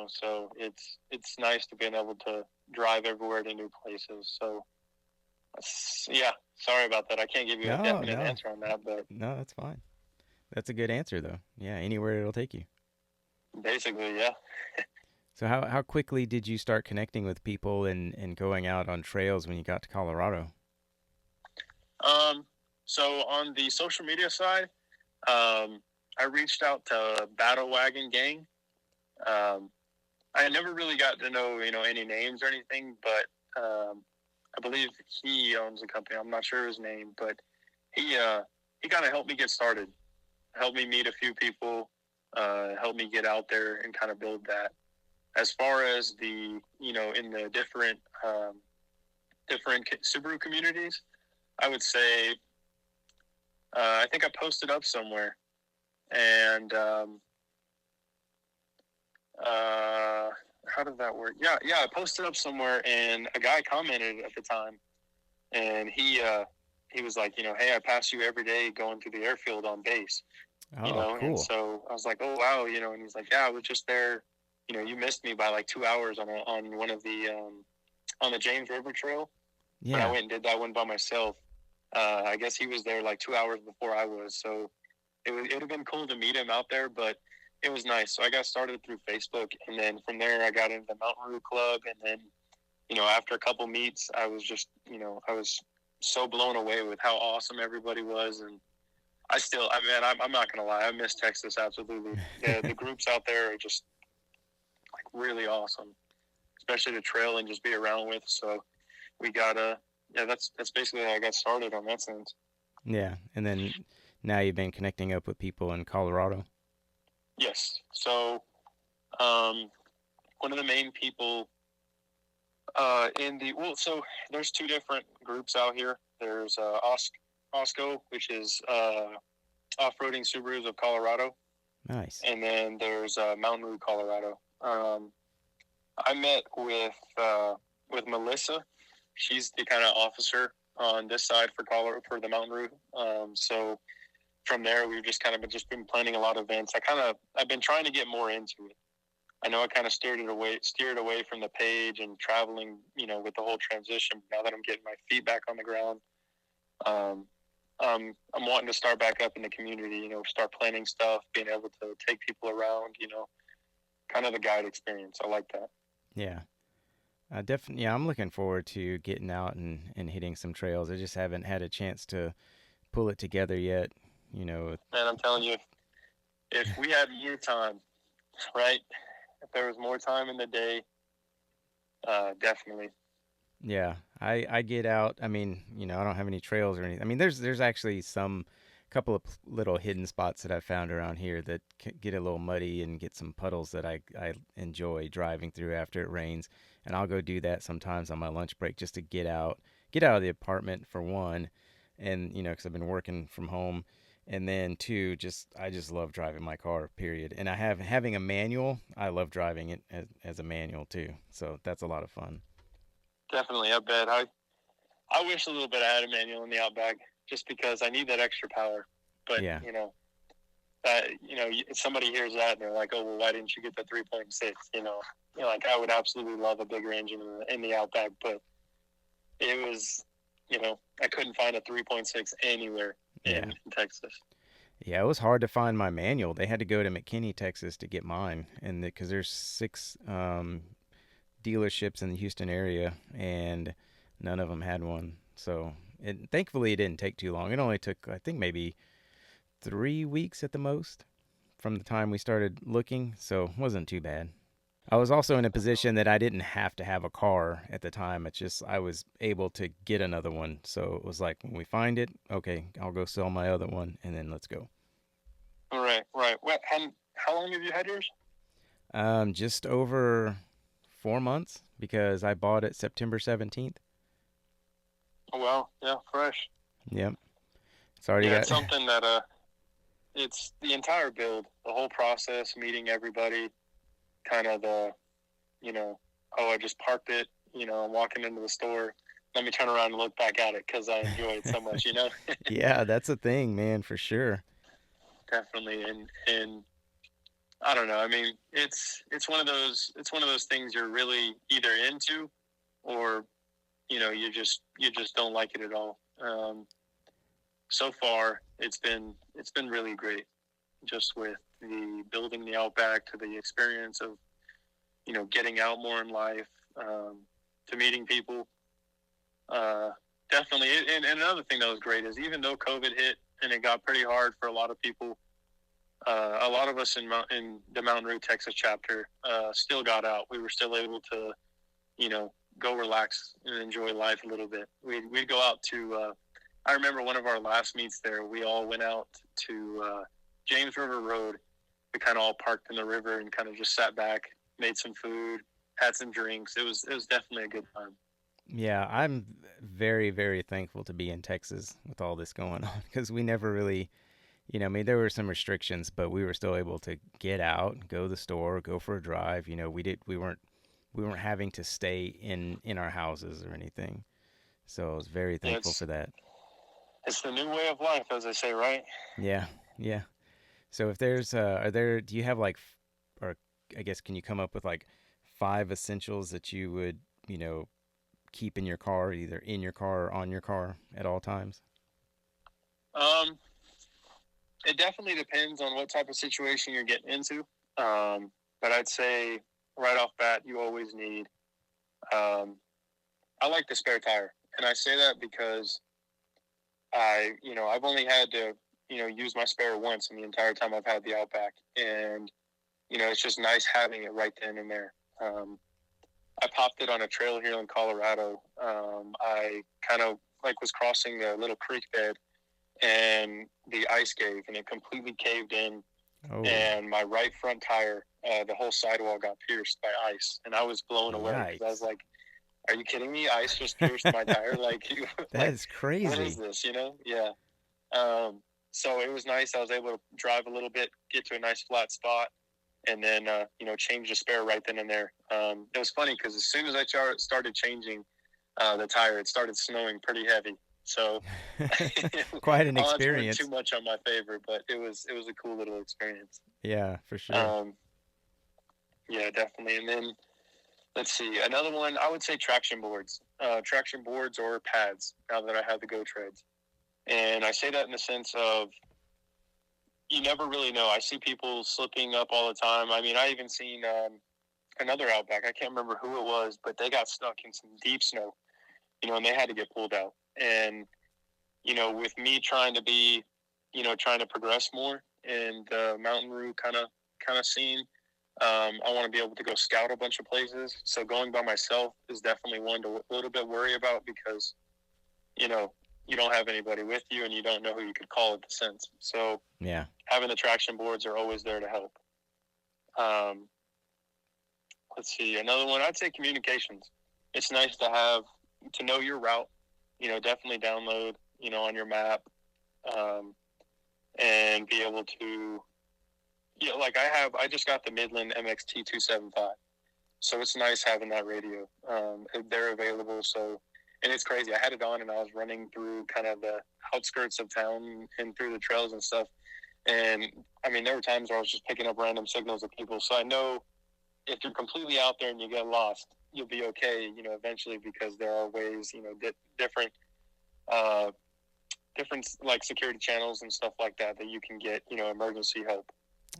So it's nice to being able to drive everywhere to new places. So yeah, sorry about that. I can't give you a No, definite no, answer on that, but no, that's fine. That's a good answer though. Yeah, anywhere it'll take you. basically, yeah. So how quickly did you start connecting with people and going out on trails when you got to Colorado? Um, so on the social media side, I reached out to Battle Wagon Gang. Um, I never really got to know any names or anything, but I believe he owns the company. I'm not sure his name, but he kind of helped me get started, helped me meet a few people, helped me get out there and kind of build that. As far as the in the different different Subaru communities. I would say, I think I posted up somewhere, and how did that work? Yeah, I posted up somewhere, and a guy commented at the time, and he was like, hey, I pass you every day going through the airfield on base, Oh, and cool. so I was like, oh wow, and he's like, yeah, I was just there, you missed me by like 2 hours on one of the on the James River Trail, but I Yeah. went and did that one by myself. I guess he was there like 2 hours before I was, so it would have been cool to meet him out there, but it was nice. So I got started through Facebook, and then from there I got into the Mountain Roo Club, and then after a couple meets, I was just I was so blown away with how awesome everybody was, and I'm not gonna lie, I miss Texas absolutely. The groups out there are just like really awesome, especially to trail and just be around with. So we got that's basically how I got started on that sense. Yeah. And then now you've been connecting up with people in Colorado. Yes. So one of the main people so there's two different groups out here. There's Osco, which is off-roading Subarus of Colorado, Nice. and then there's Mountain Roo, Colorado. I met with Melissa. She's the kind of officer on this side for for the Mountain Roo. So from there, we've just kind of been planning a lot of events. I've been trying to get more into it. I know I kind of steered away from the page and traveling, with the whole transition. Now that I'm getting my feet back on the ground, I'm wanting to start back up in the community. Start planning stuff, being able to take people around. Kind of the guide experience. I like that. Yeah. Definitely. Yeah, I'm looking forward to getting out and hitting some trails. I just haven't had a chance to pull it together yet. Man, I'm telling you, if we had more time, right? If there was more time in the day, definitely. Yeah, I get out. I mean, I don't have any trails or anything. I mean, there's actually some couple of little hidden spots that I found around here that get a little muddy and get some puddles that I enjoy driving through after it rains. And I'll go do that sometimes on my lunch break just to get out of the apartment for one, and because I've been working from home, and then two, I just love driving my car. Period. And having a manual. I love driving it as a manual too. So that's a lot of fun. Definitely, I bet. I wish a little bit I had a manual in the Outback just because I need that extra power. But Yeah. if somebody hears that and they're like, "Oh, well, why didn't you get the 3.6?" Like I would absolutely love a bigger engine in the Outback, but it was, I couldn't find a 3.6 anywhere in Texas. Yeah, it was hard to find my manual. They had to go to McKinney, Texas to get mine. And because there's 6 dealerships in the Houston area, and none of them had one. So thankfully, it didn't take too long. It only took, I think, maybe 3 weeks at the most from the time we started looking. So it wasn't too bad. I was also in a position that I didn't have to have a car at the time. It's just I was able to get another one. So it was like, when we find it, okay, I'll go sell my other one, and then let's go. Right. How long have you had yours? Just over 4 months, because I bought it September 17th. Oh, well, yeah, fresh. Yep. It's already It's got. something that it's the entire build, the whole process, meeting everybody, kind of I just parked it, I'm walking into the store. Let me turn around and look back at it because I enjoy it so much, Yeah, that's a thing, man, for sure. Definitely. And I don't know. I mean, it's one of those things you're really either into or, you just don't like it at all. So far it's been really great, just with the building the Outback, to the experience of, getting out more in life, to meeting people. Definitely. And another thing that was great is, even though COVID hit and it got pretty hard for a lot of people, a lot of us in the Mountain Roo, Texas chapter still got out. We were still able to, go relax and enjoy life a little bit. We'd go out to, I remember one of our last meets there, we all went out to James River Road. We kind of all parked in the river and kind of just sat back, made some food, had some drinks. It was definitely a good time. Yeah, I'm very, very thankful to be in Texas with all this going on because we never really, I mean, there were some restrictions, but we were still able to get out, go to the store, go for a drive. We weren't having to stay in our houses or anything. So I was very Yeah, thankful for that. it's the new way of life, as they say, right? Yeah, yeah. So if there's, do you have like, or I guess, can you come up with like five essentials that you would, you know, keep in your car, either in your car or on your car at all times? Um, it definitely depends on what type of situation you're getting into. But I'd say right off bat, you always need. Um, I like the spare tire, and I say that because I've only had to, use my spare once in the entire time I've had the Outback, and it's just nice having it right then and there. I popped it on a trail here in Colorado. I kind of like was crossing a little creek bed, and the ice gave, and it completely caved in, Oh, and my right front tire, the whole sidewall got pierced by ice, and I was blown away because I was yikes. like, "Are you kidding me? Ice just pierced my tire? Like, That like, is what is crazy. this? Yeah." So it was nice. I was able to drive a little bit, get to a nice flat spot, and then change the spare right then and there. It was funny because as soon as I started changing the tire, it started snowing pretty heavy. So Quite an I'll not to put too experience. much on my favor, but it was a cool little experience. Yeah, for sure. Um, yeah, definitely. And then let's see, another one. I would say traction boards or pads. Now that I have the Go Treads, and I say that in the sense of you never really know. I see people slipping up all the time. I mean, I even seen another Outback. I can't remember who it was, but they got stuck in some deep snow, and they had to get pulled out. And with me trying to be, trying to progress more in the mountain route kind of scene, I want to be able to go scout a bunch of places. So going by myself is definitely one to a little bit worry about because you know you don't have anybody with you and you don't know who you could call at the sense. So Yeah. having the traction boards are always there to help. Um, let's see, another one. I'd say communications. It's nice to know your route. Definitely download on your map, um, and be able to. Like I just got the Midland MXT 275, so it's nice having that radio. They're available, so and it's crazy. I had it on and I was running through kind of the outskirts of town and through the trails and stuff. And I mean, there were times where I was just picking up random signals of people. So I know if you're completely out there and you get lost, you'll be okay, eventually because there are ways, different, uh, different like security channels and stuff like that that you can get, emergency help.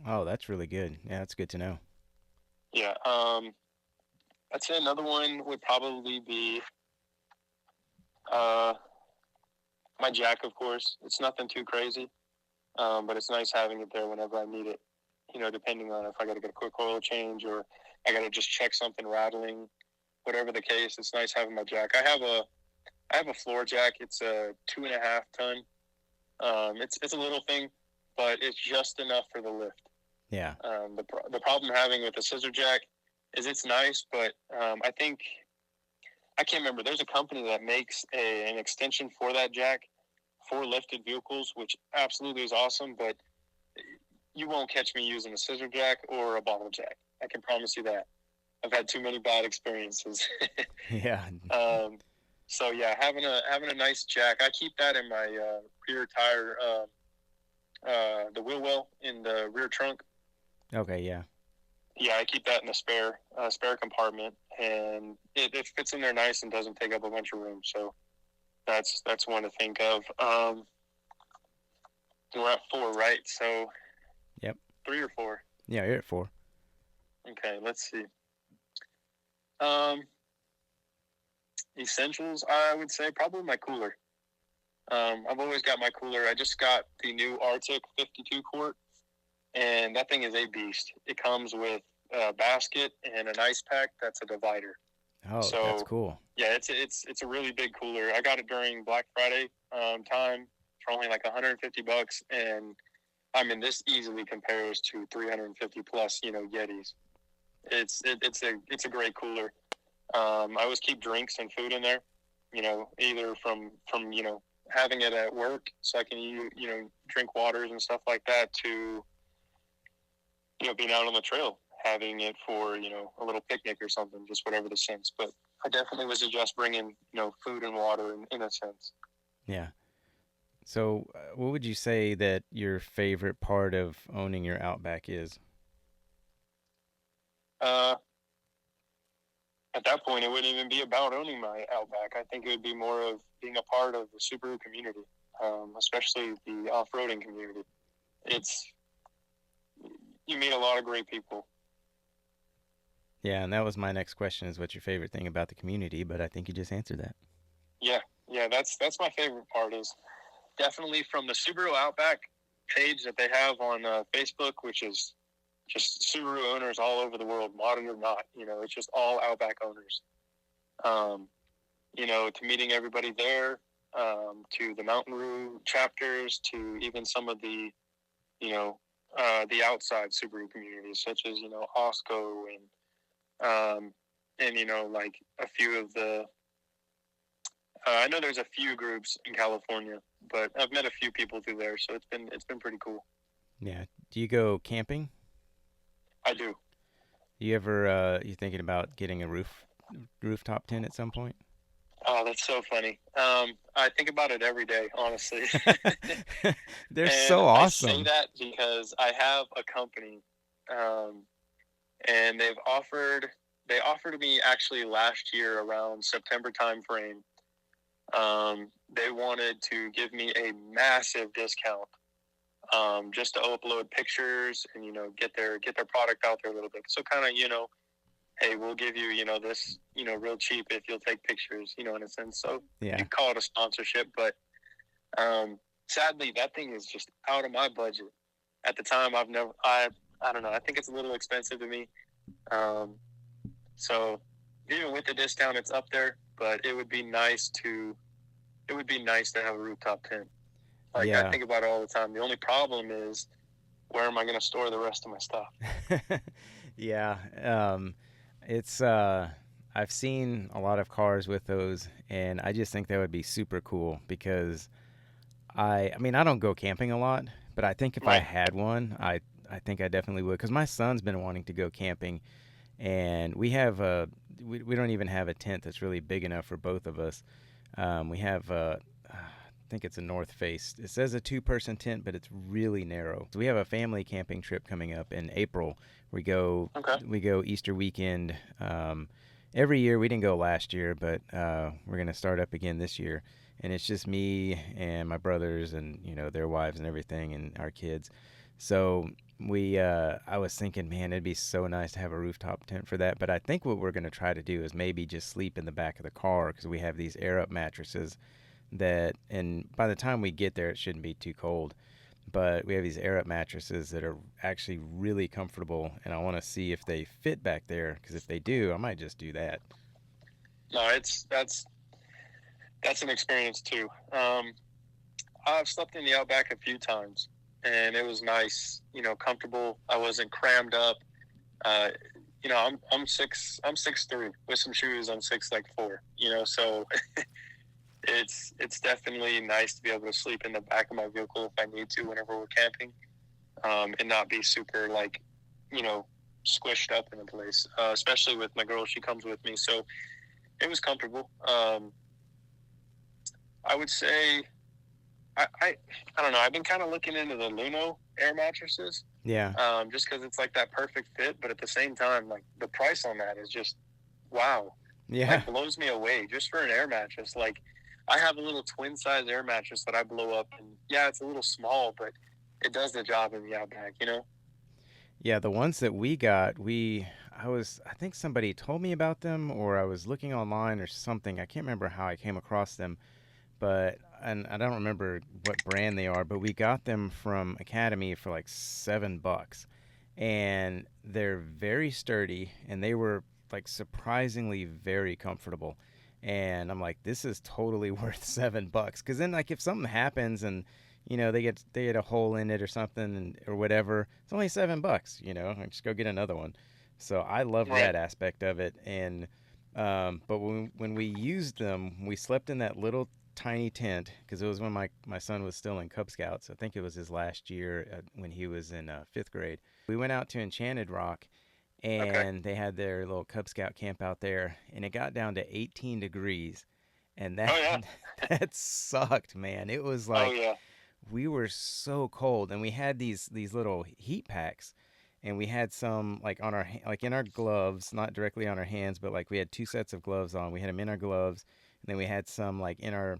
Oh, that's really good. Yeah, that's good to know. Yeah. I'd say another one would probably be uh, my jack, of course. It's nothing too crazy, but it's nice having it there whenever I need it. Depending on if I got to get a quick oil change or I got to just check something rattling, whatever the case. It's nice having my jack. I have a floor jack. It's a 2.5 ton. It's a little thing, but it's just enough for the lift. Yeah. The problem having with the scissor jack is it's nice, but I think I can't remember. There's a company that makes an extension for that jack for lifted vehicles, which absolutely is awesome. But you won't catch me using a scissor jack or a bottle jack. I can promise you that. I've had too many bad experiences. Yeah. um, so yeah, having a nice jack. I keep that in my rear tire, the wheel well in the rear trunk. Okay, yeah. Yeah, I keep that in the spare compartment, and it fits in there nice and doesn't take up a bunch of room. So that's one to think of. We're at 4, right? So Yep. 3 or 4. Yeah, you're at 4. Okay, let's see. Um, Essentials, I would say probably my cooler. I've always got my cooler. I just got the new Arctic 52 quart, and that thing is a beast. It comes with a basket and an ice pack that's a divider. Oh, that's So cool. yeah, it's a really big cooler. I got it during Black Friday time for only like $150, and I mean this easily compares to 350 plus Yetis. It's a great cooler. I always keep drinks and food in there, either from having it at work so I can drink waters and stuff like that, to being out on the trail, having it for a little picnic or something, just whatever the sense. But I definitely would suggest bringing food and water in a sense. Yeah. So, what would you say that your favorite part of owning your Outback is? Uh, at that point, it wouldn't even be about owning my Outback. I think it would be more of being a part of the Subaru community, especially the off-roading community. It's You meet a lot of great people. Yeah, and that was my next question: is what's your favorite thing about the community? But I think you just answered that. Yeah, that's my favorite part. Is definitely from the Subaru Outback page that they have on Facebook, which is just Subaru owners all over the world, modern or not. It's just all Outback owners. Um, to meeting everybody there, to the Mountain Roo chapters, to even some of the outside Subaru communities, such as Osco and like a few of the. I know there's a few groups in California, but I've met a few people through there, so it's been pretty cool. Yeah. Do you go camping? I do. You ever you thinking about getting a rooftop tent at some point? Oh, that's so funny. I think about it every day, honestly. They're And so I say awesome. that because I have a company, um, and they offered me actually last year around September time frame. They wanted to give me a massive discount, just to upload pictures and get their product out there a little bit. So kind of hey, we'll give you this real cheap if you'll take pictures, in a sense. So Yeah. you call it a sponsorship, but sadly that thing is just out of my budget. At the time, I don't know. I think it's a little expensive to me. Um, so even with the discount, it's up there. But it would be nice to have a rooftop tent. Like, I Yeah. think about it all the time. The only problem is, where am I going to store the rest of my stuff? Yeah. It's I've seen a lot of cars with those, and I just think that would be super cool because I mean I don't go camping a lot, but I think if I Right. had one, I think I definitely would because my son's been wanting to go camping, and we don't even have a tent that's really big enough for both of us. We have I think it's a North Face. It says a two-person tent, but it's really narrow. So we have a family camping trip coming up in April. We go Okay. we go Easter weekend. Every year we didn't go last year, but we're gonna start up again this year. And it's just me and my brothers and their wives and everything and our kids. So I was thinking, man, it'd be so nice to have a rooftop tent for that. But I think what we're gonna try to do is maybe just sleep in the back of the car because we have these air up mattresses that, and by the time we get there, it shouldn't be too cold. But we have these air up mattresses that are actually really comfortable, and I want to see if they fit back there because if they do, I might just do that. No, that's an experience too. I've slept in the Outback a few times, and it was nice. Comfortable. I wasn't crammed up. Uh, I'm 6'3" with some shoes. I'm 6'4". So it's definitely nice to be able to sleep in the back of my vehicle if I need to whenever we're camping, and not be super you know, squished up in a place. Especially with my girl, she comes with me, so it was comfortable. I would say I don't know. I've been kind of looking into the Luno air mattresses, Yeah, just because it's like that perfect fit. But at the same time, like the price on that is just wow, yeah, like blows me away just for an air mattress. Like I have a little twin size air mattress that I blow up, and yeah, it's a little small, but it does the job in the Outback. yeah. The ones that we got, I think somebody told me about them, or I was looking online or something. I can't remember how I came across them, but and I don't remember what brand they are, but we got them from Academy for like $7, and they're very sturdy, and they were like surprisingly very comfortable. And I'm like, this is totally worth $7. Because then, like, if something happens and they get a hole in it or something or whatever, it's only $7. And just go get another one. So I love Right. that aspect of it, and But when we used them, we slept in that little tiny tent because it was when my son was still in Cub Scouts. I think it was his last year when he was in fifth grade. We went out to Enchanted Rock, Okay. and they had their little Cub Scout camp out there, and it got down to 18 degrees, and Oh that yeah. that sucked, man. It was Oh like yeah. we were so cold, and we had these little heat packs, and we had some like on our like in our gloves, not directly on our hands, but like we had two sets of gloves on. We had them in our gloves, and then we had some like in our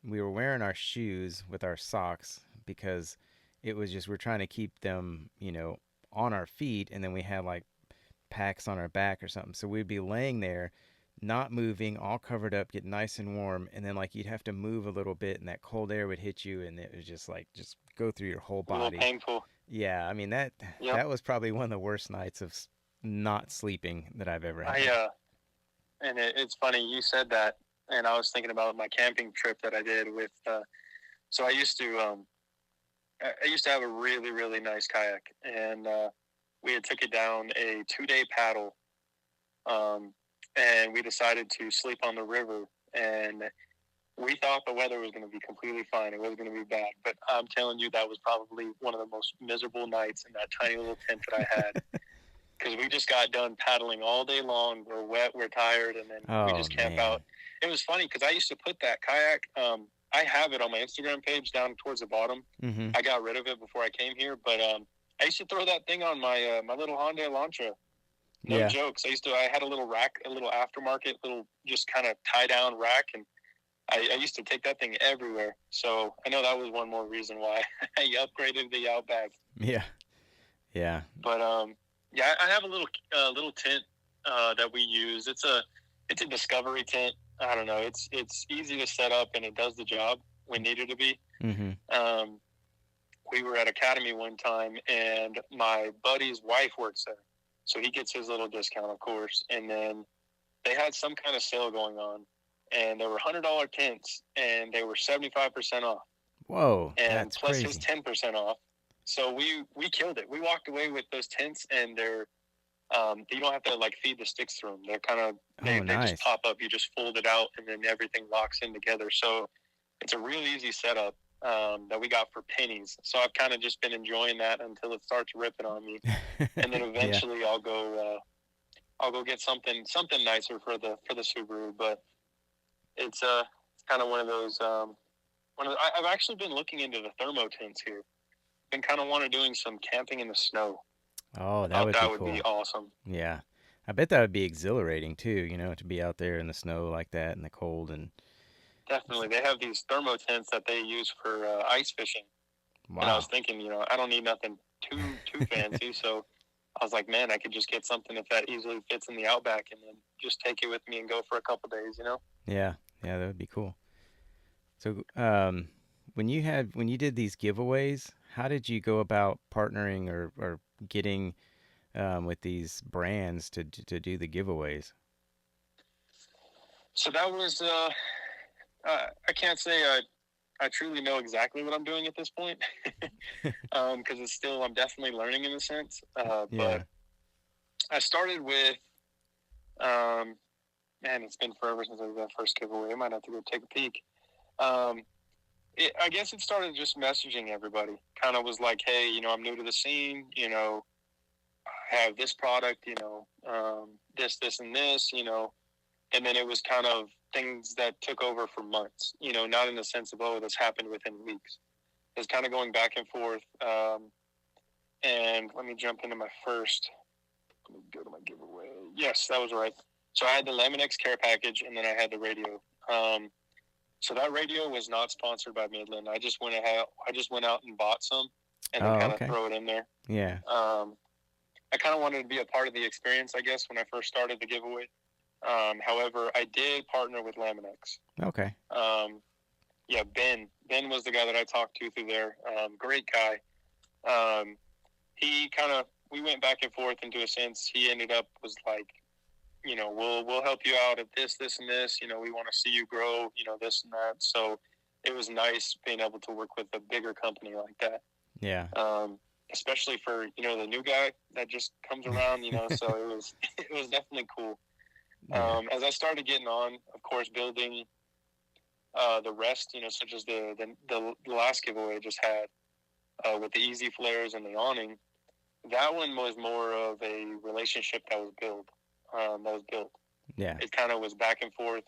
we were wearing our shoes with our socks because it was just we're trying to keep them, on our feet, and then we had like packs on our back or something. So we'd be laying there, not moving, all covered up, get nice and warm, and then like you'd have to move a little bit, and that cold air would hit you, and it was just like just go through your whole A little body. painful. Yeah, I mean that Yep. that was probably one of the worst nights of not sleeping that I've ever I had. and it's funny you said that, and I was thinking about my camping trip that I did with. So I used to have a really really nice kayak, and we had took it down a 2 day paddle, um, and we decided to sleep on the river, and we thought the weather was going to be completely fine. It wasn't going to be bad, but I'm telling you, that was probably one of the most miserable nights in that tiny little tent that I had because we just got done paddling all day long. We're wet, we're tired, and then we Oh just camp out. man. It was funny because I used to put that kayak. I have it on my Instagram page down towards the bottom. Mhm. I got rid of it before I came here, but I used to throw that thing on my my little Hyundai Elantra. No Yeah. jokes. I had a little rack, a little aftermarket, little just kind of tie down rack, and I used to take that thing everywhere. So I know that was one more reason why I upgraded the Outback. Yeah. Yeah. But yeah, I have a little tent that we use. It's a Discovery tent. I don't know. It's easy to set up and it does the job when needed to be. Mhm. Um, we were at Academy one time, and my buddy's wife works there, so he gets his little discount, of course. And then they had some kind of sale going on, and there were $100 tents, and they were 75% off, Whoa, and that's plus his crazy. 10% off. So we killed it. We walked away with those tents, and they're you don't have to like feed the sticks through them. They're kind of Oh, they just nice. pop up. You just fold it out, and then everything locks in together. So it's a real easy setup that we got for pennies. So I've kind of just been enjoying that until it starts ripping on me, and then Yeah. eventually I'll go get something nicer for the Subaru. But it's kind of one of those I've actually been looking into the thermo tents here. Been kind of want to doing some camping in the snow. Oh, I that thought would be that would be cool. awesome. Yeah. I bet that would be exhilarating too, to be out there in the snow like that in the cold and Definitely, they have these thermo tents that they use for ice fishing. And I was wow. thinking, I don't need nothing too fancy. So I was like, man, I could just get something if that easily fits in the Outback, and then just take it with me and go for a couple days. Yeah. Yeah, that would be cool. So, when you did these giveaways, how did you go about partnering or getting with these brands to do the giveaways? So that was I can't say I truly know exactly what I'm doing at this point because it's still I'm definitely learning in a sense. But Yeah. I started with um, man, it's been forever since I did that first giveaway. I might have to go take a peek. Um, I guess it started just messaging everybody. Kind of was like, hey, I'm new to the scene. I have this product. This, and this. And then it was kind of things that took over for months. Not in the sense of this happened within weeks. It was kind of going back and forth. And let me jump into my first. Let me go to my giveaway. Yes, that was right. So I had the Laminex care package, and then I had the radio. So that radio was not sponsored by Midland. I just went out and bought some, and then Oh, kind of okay. throw it in there. Yeah. I kind of wanted to be a part of the experience, I guess, when I first started the giveaway. However, I did partner with Laminex. Okay. Yeah, Ben. Ben was the guy that I talked to through there. Great guy. He kind of we went back and forth into a sense. He ended up was like, we'll help you out at this, and this. We want to see you grow. This and that. So it was nice being able to work with a bigger company like that. Yeah. Especially for the new guy that just comes around. So it was it was definitely cool. Yeah. As I started getting on, of course, building the rest, such as the last giveaway I just had with the easy flares and the awning, that one was more of a relationship that was built. Yeah. It kind of was back and forth,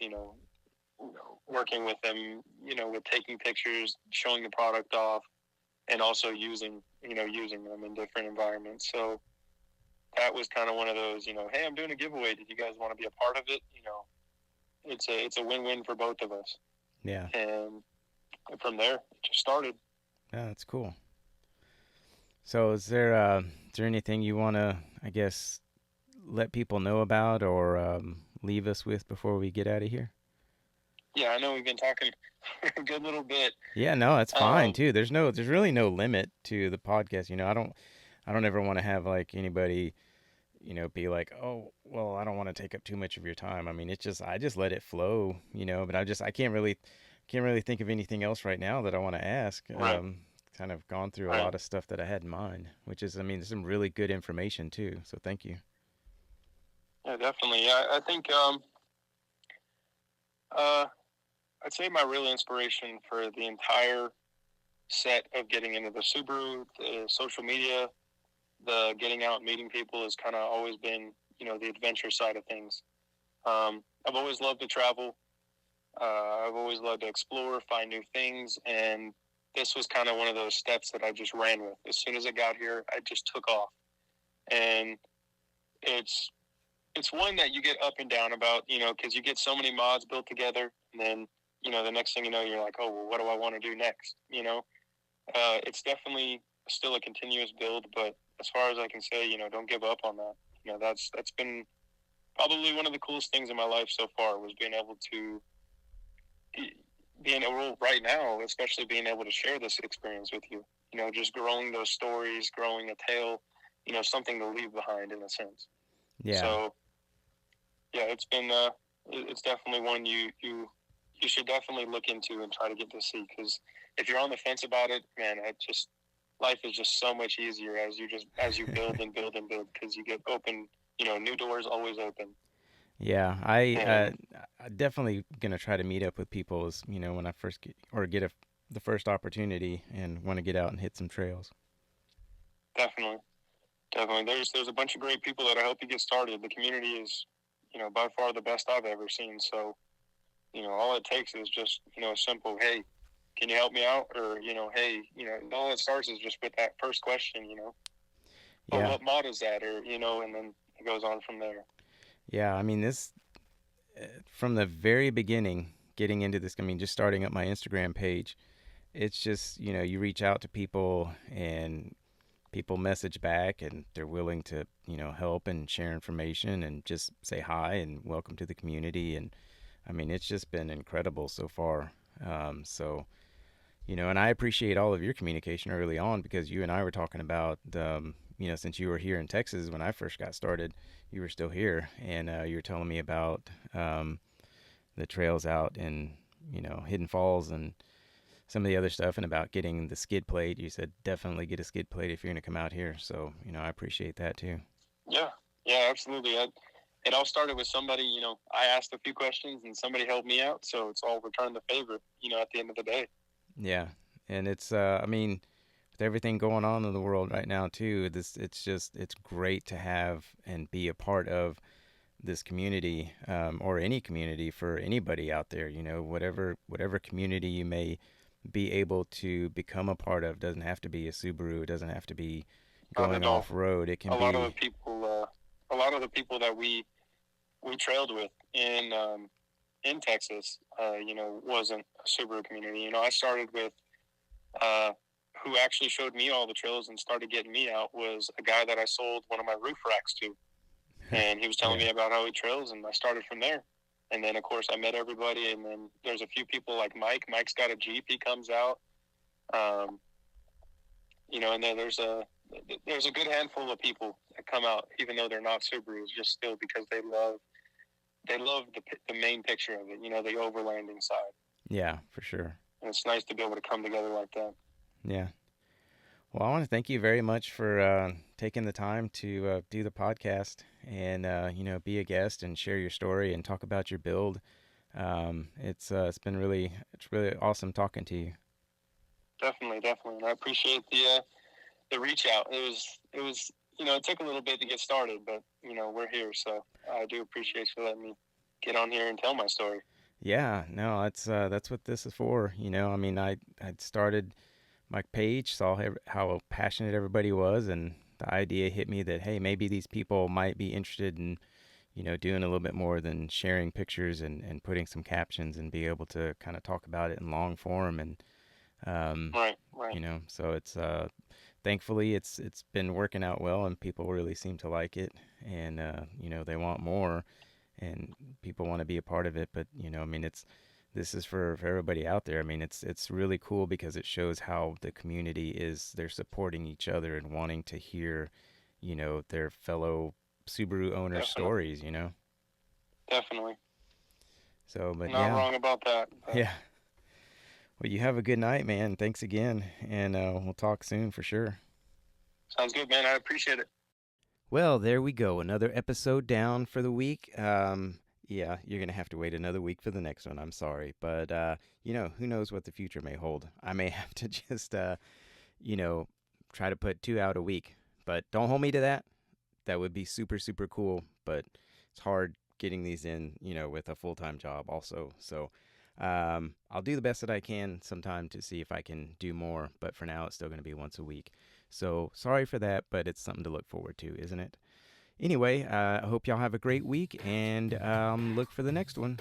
working with them, with taking pictures, showing the product off, and also using them in different environments. So that was kind of one of those, hey, I'm doing a giveaway. Did you guys want to be a part of it? It's a win-win for both of us. Yeah. And from there, it just started. Yeah, that's cool. So is there anything you want to, I guess, let people know about or leave us with before we get out of here? Yeah, I know we've been talking a good little bit. Yeah, no, that's fine Um, too. There's really no limit to the podcast. I don't ever want to have like anybody, be like, oh, well, I don't want to take up too much of your time. I mean, I just let it flow, but I can't really think of anything else right now that I want to ask. right, Kind of gone through a right. lot of stuff that I had in mind, which is, I mean, there's some really good information too. So thank you. Yeah, definitely. Yeah, I think uh, I'd say my real inspiration for the entire set of getting into the Subaru, the social media, the getting out and meeting people has kind of always been, the adventure side of things. I've always loved to travel. I've always loved to explore, find new things, and this was kind of one of those steps that I just ran with. As soon as I got here, I just took off, and it's it's one that you get up and down about, because you get so many mods built together, and then the next thing you know, you're like, oh, well, what do I want to do next? It's definitely still a continuous build, but as far as I can say, don't give up on that. That's been probably one of the coolest things in my life so far was being able to being able right now, especially being able to share this experience with you. Just growing those stories, growing a tale, something to leave behind in a sense. Yeah. So yeah, it's definitely one you should definitely look into and try to get to see, because if you're on the fence about it, man, life is just so much easier as you build and build and build, because you get open, new doors always open. Yeah, And I definitely gonna try to meet up with people as when I first the first opportunity and want to get out and hit some trails. definitely, definitely, there's a bunch of great people that I hope you get started. The community is, by far the best I've ever seen. So, all it takes is just, a simple, hey, can you help me out? Or, hey, all it starts is just with that first question, oh, Yeah, what mod is that? Or, and then it goes on from there. yeah. I mean, this from the very beginning, getting into this. I mean, just starting up my Instagram page. It's just you reach out to people and people message back and they're willing to help and share information and just say hi and welcome to the community. And I mean, it's just been incredible so far. So and I appreciate all of your communication early on, because you and I were talking about, since you were here in Texas when I first got started, you were still here, and you were telling me about the trails out in, Hidden Falls and some of the other stuff, and about getting the skid plate. You said definitely get a skid plate if you're going to come out here. So, I appreciate that too. Yeah, yeah, absolutely. It all started with somebody, I asked a few questions and somebody helped me out. So it's all return the favor, at the end of the day. Yeah. And I mean, with everything going on in the world right now too, it's great to have and be a part of this community, or any community for anybody out there. Whatever community you may be able to become a part of. Doesn't have to be a Subaru. It doesn't have to be Not going at all. off road. It can A lot of the be. people, that we trailed with in Texas, wasn't a Subaru community. I started with uh, who actually showed me all the trails and started getting me out was a guy that I sold one of my roof racks to, and he was telling Yeah. me about how he trails, and I started from there. And then, of course, I met everybody, and then there's a few people like Mike. Mike's got a Jeep. He comes out, um, and then there's a good handful of people that come out, even though they're not Subarus, just still because they love the main picture of it, the overlanding side. Yeah, for sure. And it's nice to be able to come together like that. Yeah. Well, I want to thank you very much for taking the time to do the podcast and be a guest and share your story and talk about your build. It's really awesome talking to you. Definitely, definitely. And I appreciate the reach out. It was it took a little bit to get started, but we're here, so I do appreciate you letting me get on here and tell my story. Yeah, no, that's what this is for. I mean, I started my page, saw how passionate everybody was, and the idea hit me that hey, maybe these people might be interested in doing a little bit more than sharing pictures and putting some captions and be able to kind of talk about it in long form and Right. so it's thankfully it's been working out well and people really seem to like it and they want more and people want to be a part of it. But I mean, this is for everybody out there. I mean, it's really cool because it shows how the community is, they're supporting each other and wanting to hear their fellow Subaru owners' Definitely. stories. Definitely. So, but Not yeah, wrong about that. But yeah. Well, you have a good night, man. Thanks again, and we'll talk soon for sure. sounds good, man. I appreciate it. Well, there we go. Another episode down for the week. Yeah, you're gonna have to wait another week for the next one. I'm sorry, but who knows what the future may hold. I may have to just, you know, try to put 2 out a week. But don't hold me to that. That would be super, super cool. But it's hard getting these in, with a full time job also. So I'll do the best that I can sometime to see if I can do more. But for now, it's still going to be once a week. So sorry for that, but it's something to look forward to, isn't it? Anyway, I hope y'all have a great week and look for the next one.